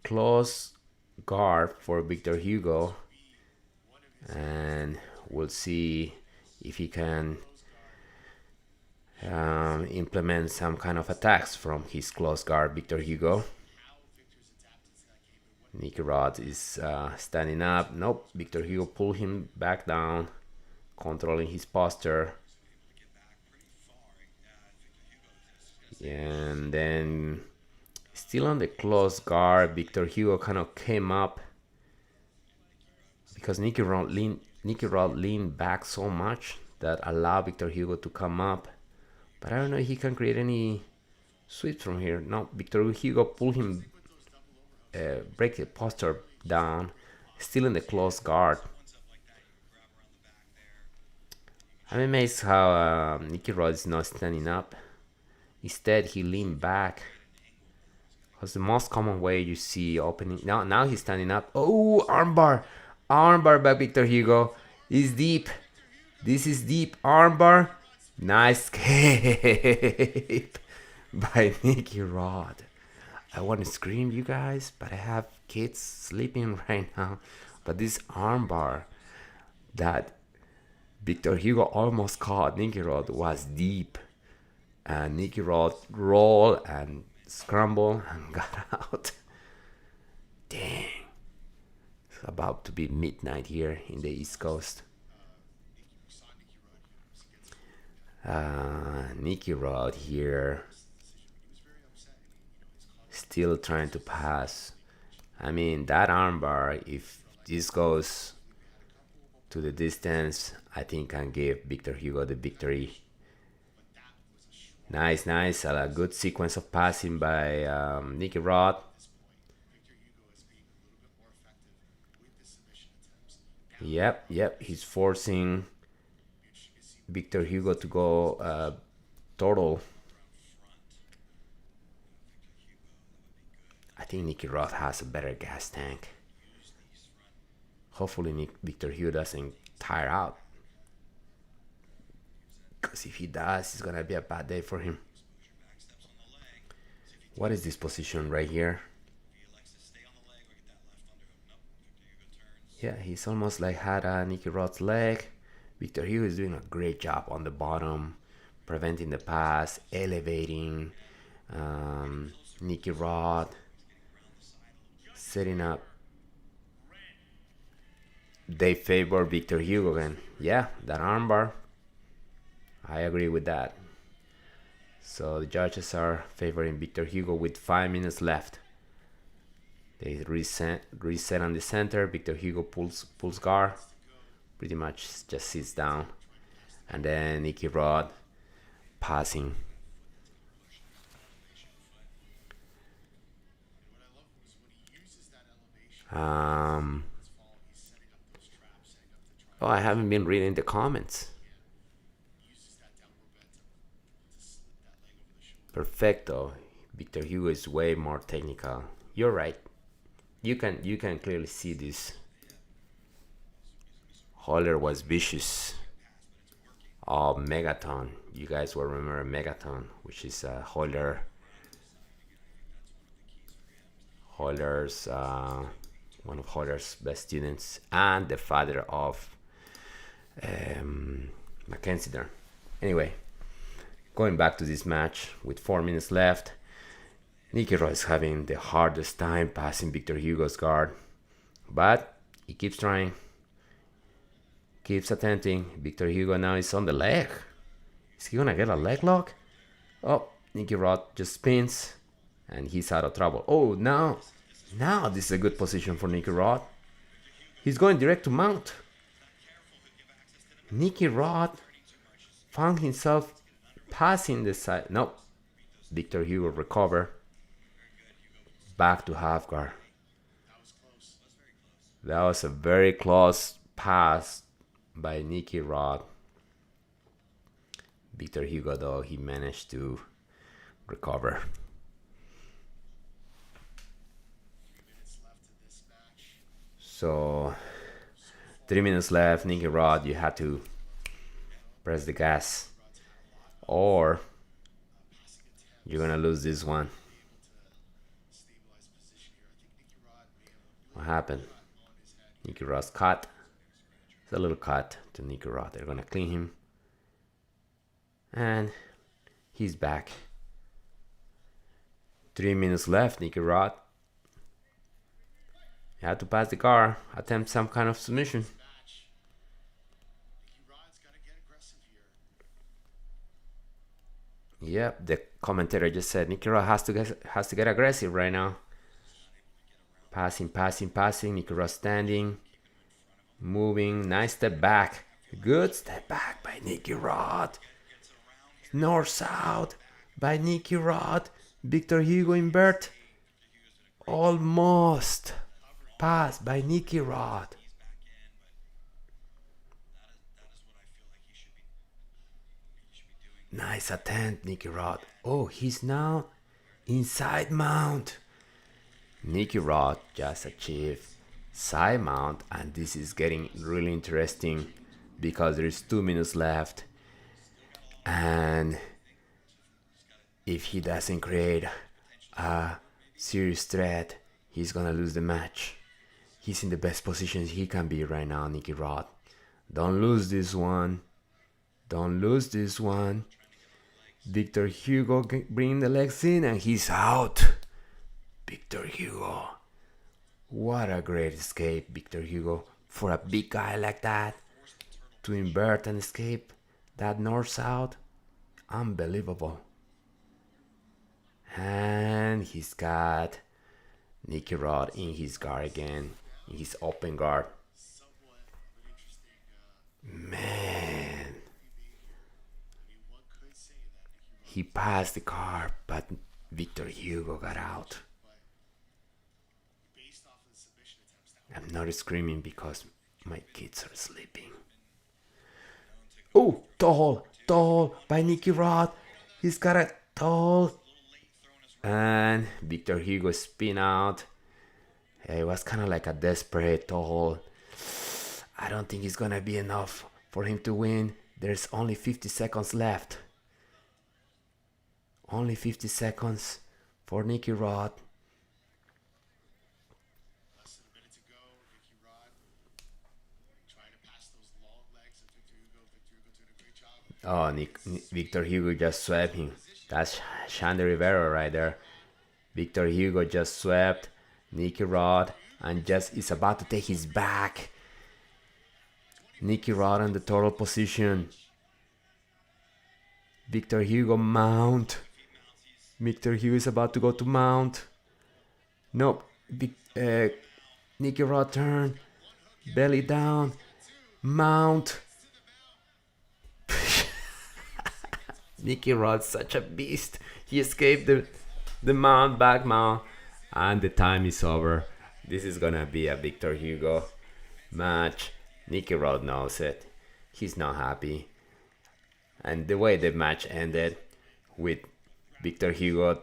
Close guard for Victor Hugo, and we'll see if he can implement some kind of attacks from his close guard, Victor Hugo. Nicky Rod is standing up. Nope, Victor Hugo pulled him back down, controlling his posture. And then still on the close guard, Victor Hugo kind of came up because Nicky Rod leaned back so much that allowed Victor Hugo to come up. But I don't know if he can create any sweep from here. No, Victor Hugo pull him, break the posture down, still in the close guard. I'm amazed how Nicky Rod is not standing up. Instead, he leaned back. That's the most common way you see opening. Now he's standing up. Oh, armbar. Armbar by Victor Hugo. It's deep. This is deep. Armbar. Nice escape by Nicky Rod. I want to scream, you guys, but I have kids sleeping right now. But this armbar that Victor Hugo almost caught Nicky Rod was deep. And Nicky Rod rolled and scrambled and got out. Dang. It's about to be midnight here in the East Coast. Nicky Rod here. Still trying to pass. I mean, that armbar, if this goes to the distance, I think can give Victor Hugo the victory. Nice. A good sequence of passing by Nicky Rod. Yep. He's forcing Victor Hugo to go total. I think Nicky Rod has a better gas tank. Hopefully Victor Hugo doesn't tire out. Because if he does, it's going to be a bad day for him. What is this position right here? Yeah, he's almost like had Nicky Rod's leg. Victor Hugo is doing a great job on the bottom, preventing the pass, elevating Nicky Rod, setting up. They favor Victor Hugo again. Yeah, that armbar. I agree with that. So the judges are favoring Victor Hugo with 5 minutes left. They reset on the center. Victor Hugo pulls guard. Pretty much just sits down. And then Nicky Rod passing. Oh, I haven't been reading the comments. Perfecto. Victor Hugo is way more technical. You're right. You can clearly see this. Holler was vicious. Oh, Megaton. You guys will remember Megaton, which is Holler's one of Holler's best students and the father of Mackenzie there. Anyway, going back to this match with 4 minutes left, Nicky Rod is having the hardest time passing Victor Hugo's guard, but he keeps trying, keeps attempting. Victor Hugo now is on the leg. Is he gonna get a leg lock? Oh, Nicky Rod just spins and he's out of trouble. Oh, now this is a good position for Nicky Rod. He's going direct to mount. Nicky Rod found himself passing the side. Nope. Victor Hugo recover. Back to half guard. That was a very close pass by Nicky Rod. Victor Hugo, though, he managed to recover. So 3 minutes left. Nicky Rod, you had to press the gas or you're gonna lose this one. What happened? Nicky Rod's cut. It's a little cut to Nicky Rod. They're gonna clean him and he's back. 3 minutes left. Nicky Rod, you had to pass the guard, attempt some kind of submission. Yep, the commentator just said Nicky Rod has to get aggressive right now. Passing. Nicky Rod standing, moving. Nice step back. Good step back by Nicky Rod. North south by Nicky Rod. Victor Hugo invert. Almost passed by Nicky Rod. He's back in, but that is what I feel like he should be doing. Nice attempt, Nicky Rod. Oh, he's now inside mount. Nicky Rod just achieved side mount, and this is getting really interesting because there's 2 minutes left, and if he doesn't create a serious threat, he's gonna lose the match. He's in the best position he can be right now, Nicky Rod. Don't lose this one. Don't lose this one. Victor Hugo bring the legs in, and he's out. Victor Hugo. What a great escape, Victor Hugo. For a big guy like that, to invert and escape that north-south, unbelievable. And he's got Nicky Rod in his guard again, in his open guard. Man. He passed the guard, but Victor Hugo got out. I'm not screaming because my kids are sleeping. Oh, tall by Nicky Rod. He's got a tall. And Victor Hugo spin out. It was kind of like a desperate tall. I don't think it's gonna be enough for him to win. There's only 50 seconds left. Only 50 seconds for Nicky Rod. Less than a minute to go. Nicky Rod trying to pass those long legs of Victor Hugo. Victor Hugo doing a great job. Oh, Victor Hugo just swept him. That's Shandy Rivera right there. Victor Hugo just swept Nicky Rod and just is about to take his back. Nicky Rod in the total position. Victor Hugo mount. Victor Hugo is about to go to mount. Nope. Nicky Rod turn. Belly down. Mount. Nicky Rod's such a beast. He escaped the mount, back mount, and the time is over. This is gonna be a Victor Hugo match. Nicky Rod knows it. He's not happy. And the way the match ended with Victor Hugo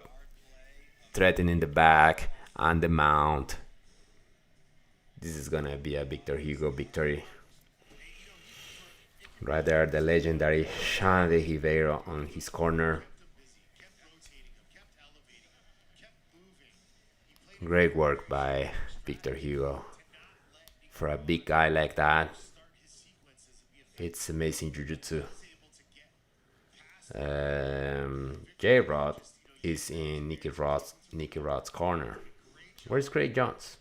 threatening the back and the mount, this is gonna be a Victor Hugo victory. Right there, the legendary Shandy Rivera on his corner. Great work by Victor Hugo. For a big guy like that, it's amazing Jiu-Jitsu. J-Rod is in Nicky Rod's corner. Where's Craig Jones?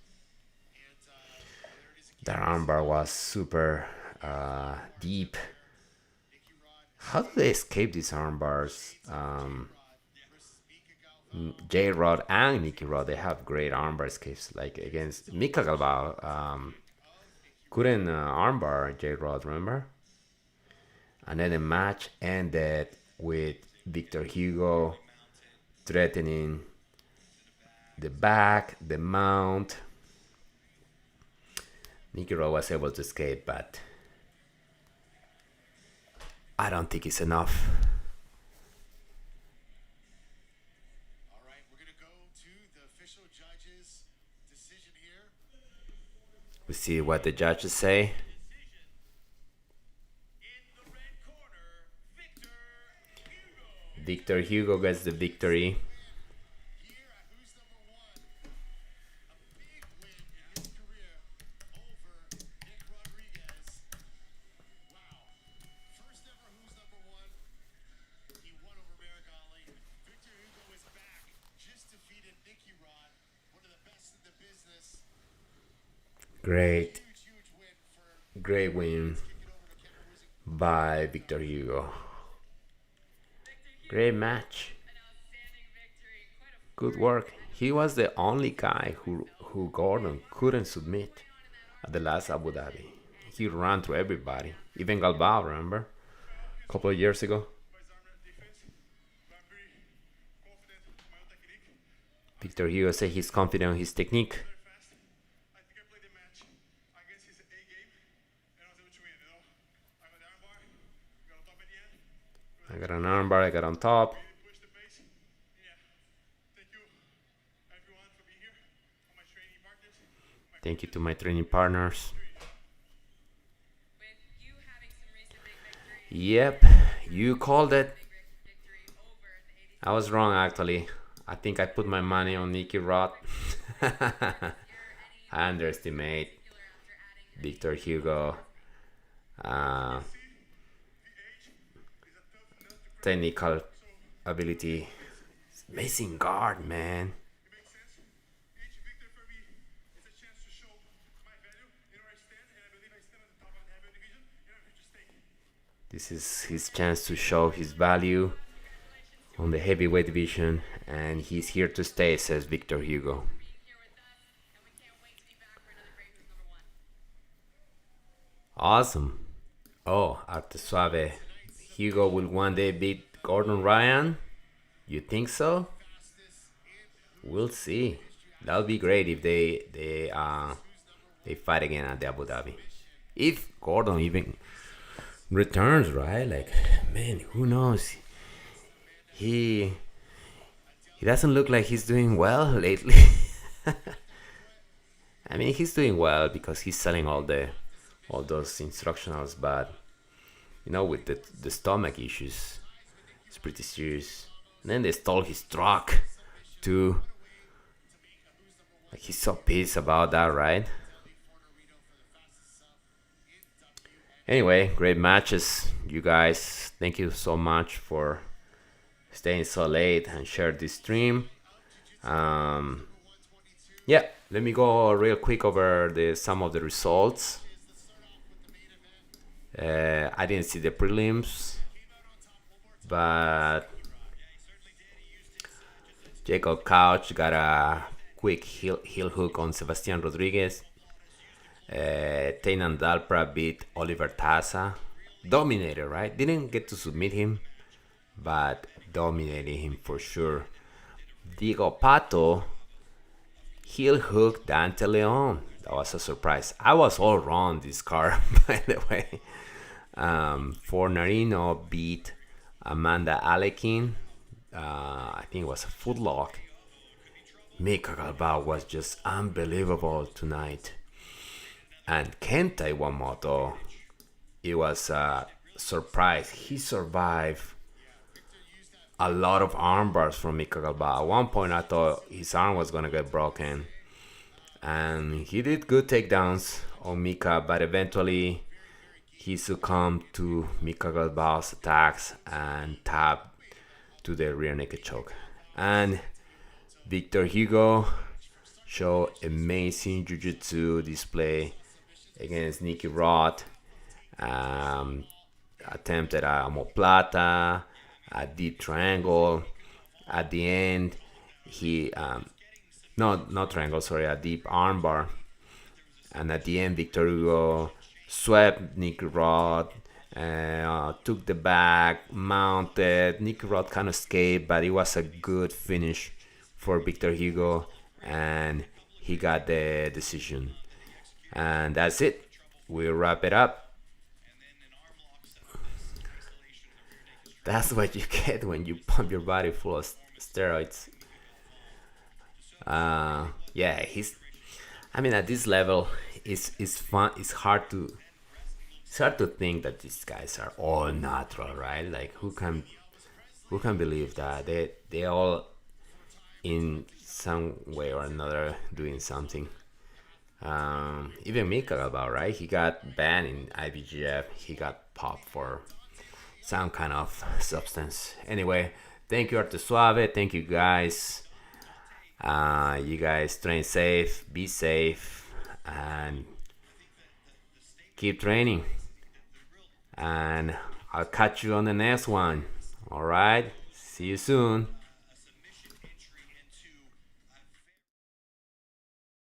That armbar was super deep. How do they escape these armbars? J-Rod and Nicky Rod, they have great armbar escapes. Like against Mica Galvao, couldn't armbar J-Rod, remember? And then the match ended with Victor Hugo threatening the back, the mount. Nicky Rod was able to escape, but I don't think it's enough. All right, we're going to go to the official judges' decision here. We see what the judges say. Victor Hugo gets the victory. Here at Who's Number One, a big win in his career over Nick Rodriguez. Wow. First ever Who's Number One. He won over Mica Galvao. Victor Hugo is back. Just defeated Nicky Rod, one of the best in the business. Great Huge win for Great win by Victor Hugo. Great match. Good work. He was the only guy who Gordon couldn't submit at the last Abu Dhabi. He ran through everybody. Even Galvao, remember? A couple of years ago. Victor Hugo said he's confident in his technique. fast. I think I played the match against his A game, and I was able to win. I got the armbar, got on top at the end, I got an armbar, I got on top. really pushed the pace. Yeah. Thank you, everyone, for being here. All my training partners. Thank you to my training partners. With you having some recent big victories, Yep, you called it. victory over the 80s. I was wrong actually. I think I put my money on Nicky Rod. I underestimate Victor Hugo. Technical ability. Amazing guard, man. It makes sense. Each victory for me is a chance to show my value and where I stand, and I believe I stand at the top of the heavyweight division, and I'm here to stay. This is his chance to show his value on the heavyweight division, and he's here to stay, says Victor Hugo. Being here with us, and we can't wait to be back for another Great Who's Number One. Awesome. Oh, Arte Suave. Hugo will one day beat Gordon Ryan? You think so? We'll see. That'll be great if they fight again at the Abu Dhabi. If Gordon even returns, right? Like, man, who knows? He doesn't look like he's doing well lately. I mean, he's doing well because he's selling all those instructionals, but you know, with the stomach issues, it's pretty serious. And then they stole his truck too. Like, he's so pissed about that, right? Anyway, great matches, you guys. Thank you so much for staying so late and share this stream. Yeah, let me go real quick over some of the results. I didn't see the prelims, but Jacob Couch got a quick heel hook on Sebastian Rodriguez. Tainan Dalpra beat Oliver Tasa. Dominated, right? Didn't get to submit him, but dominated him for sure. Diego Pato heel hook Dante Leon. That was a surprise. I was all wrong this card, by the way. Forinarino beat Amanda Alakin. I think it was a footlock. Mica Galvao was just unbelievable tonight. And Kenta Iwamoto, it was a surprise. He survived a lot of arm bars from Mica Galvao. At one point, I thought his arm was going to get broken. And he did good takedowns on Mika, but eventually he succumbed to Mica Galvao's attacks and tapped to the rear naked choke. And Victor Hugo showed amazing Jiu-Jitsu display against Nicky Rod. Attempted a omoplata, a deep triangle. At the end, he not triangle, sorry, a deep armbar. And at the end, Victor Hugo swept Nicky Rod, took the back, mounted. Nicky Rod kind of escaped, but it was a good finish for Victor Hugo, and he got the decision. And that's it. We'll wrap it up. That's what you get when you pump your body full of steroids. Yeah, I mean, at this level, it's fun. It's hard to think that these guys are all natural, right? Like, who can believe that they all in some way or another doing something. Even Mica Galvao, right? He got banned in IBGF. He got popped for some kind of substance. Anyway, thank you, Arte Suave. Thank you, guys. You guys train safe, be safe, and keep training. And I'll catch you on the next one. All right. See you soon.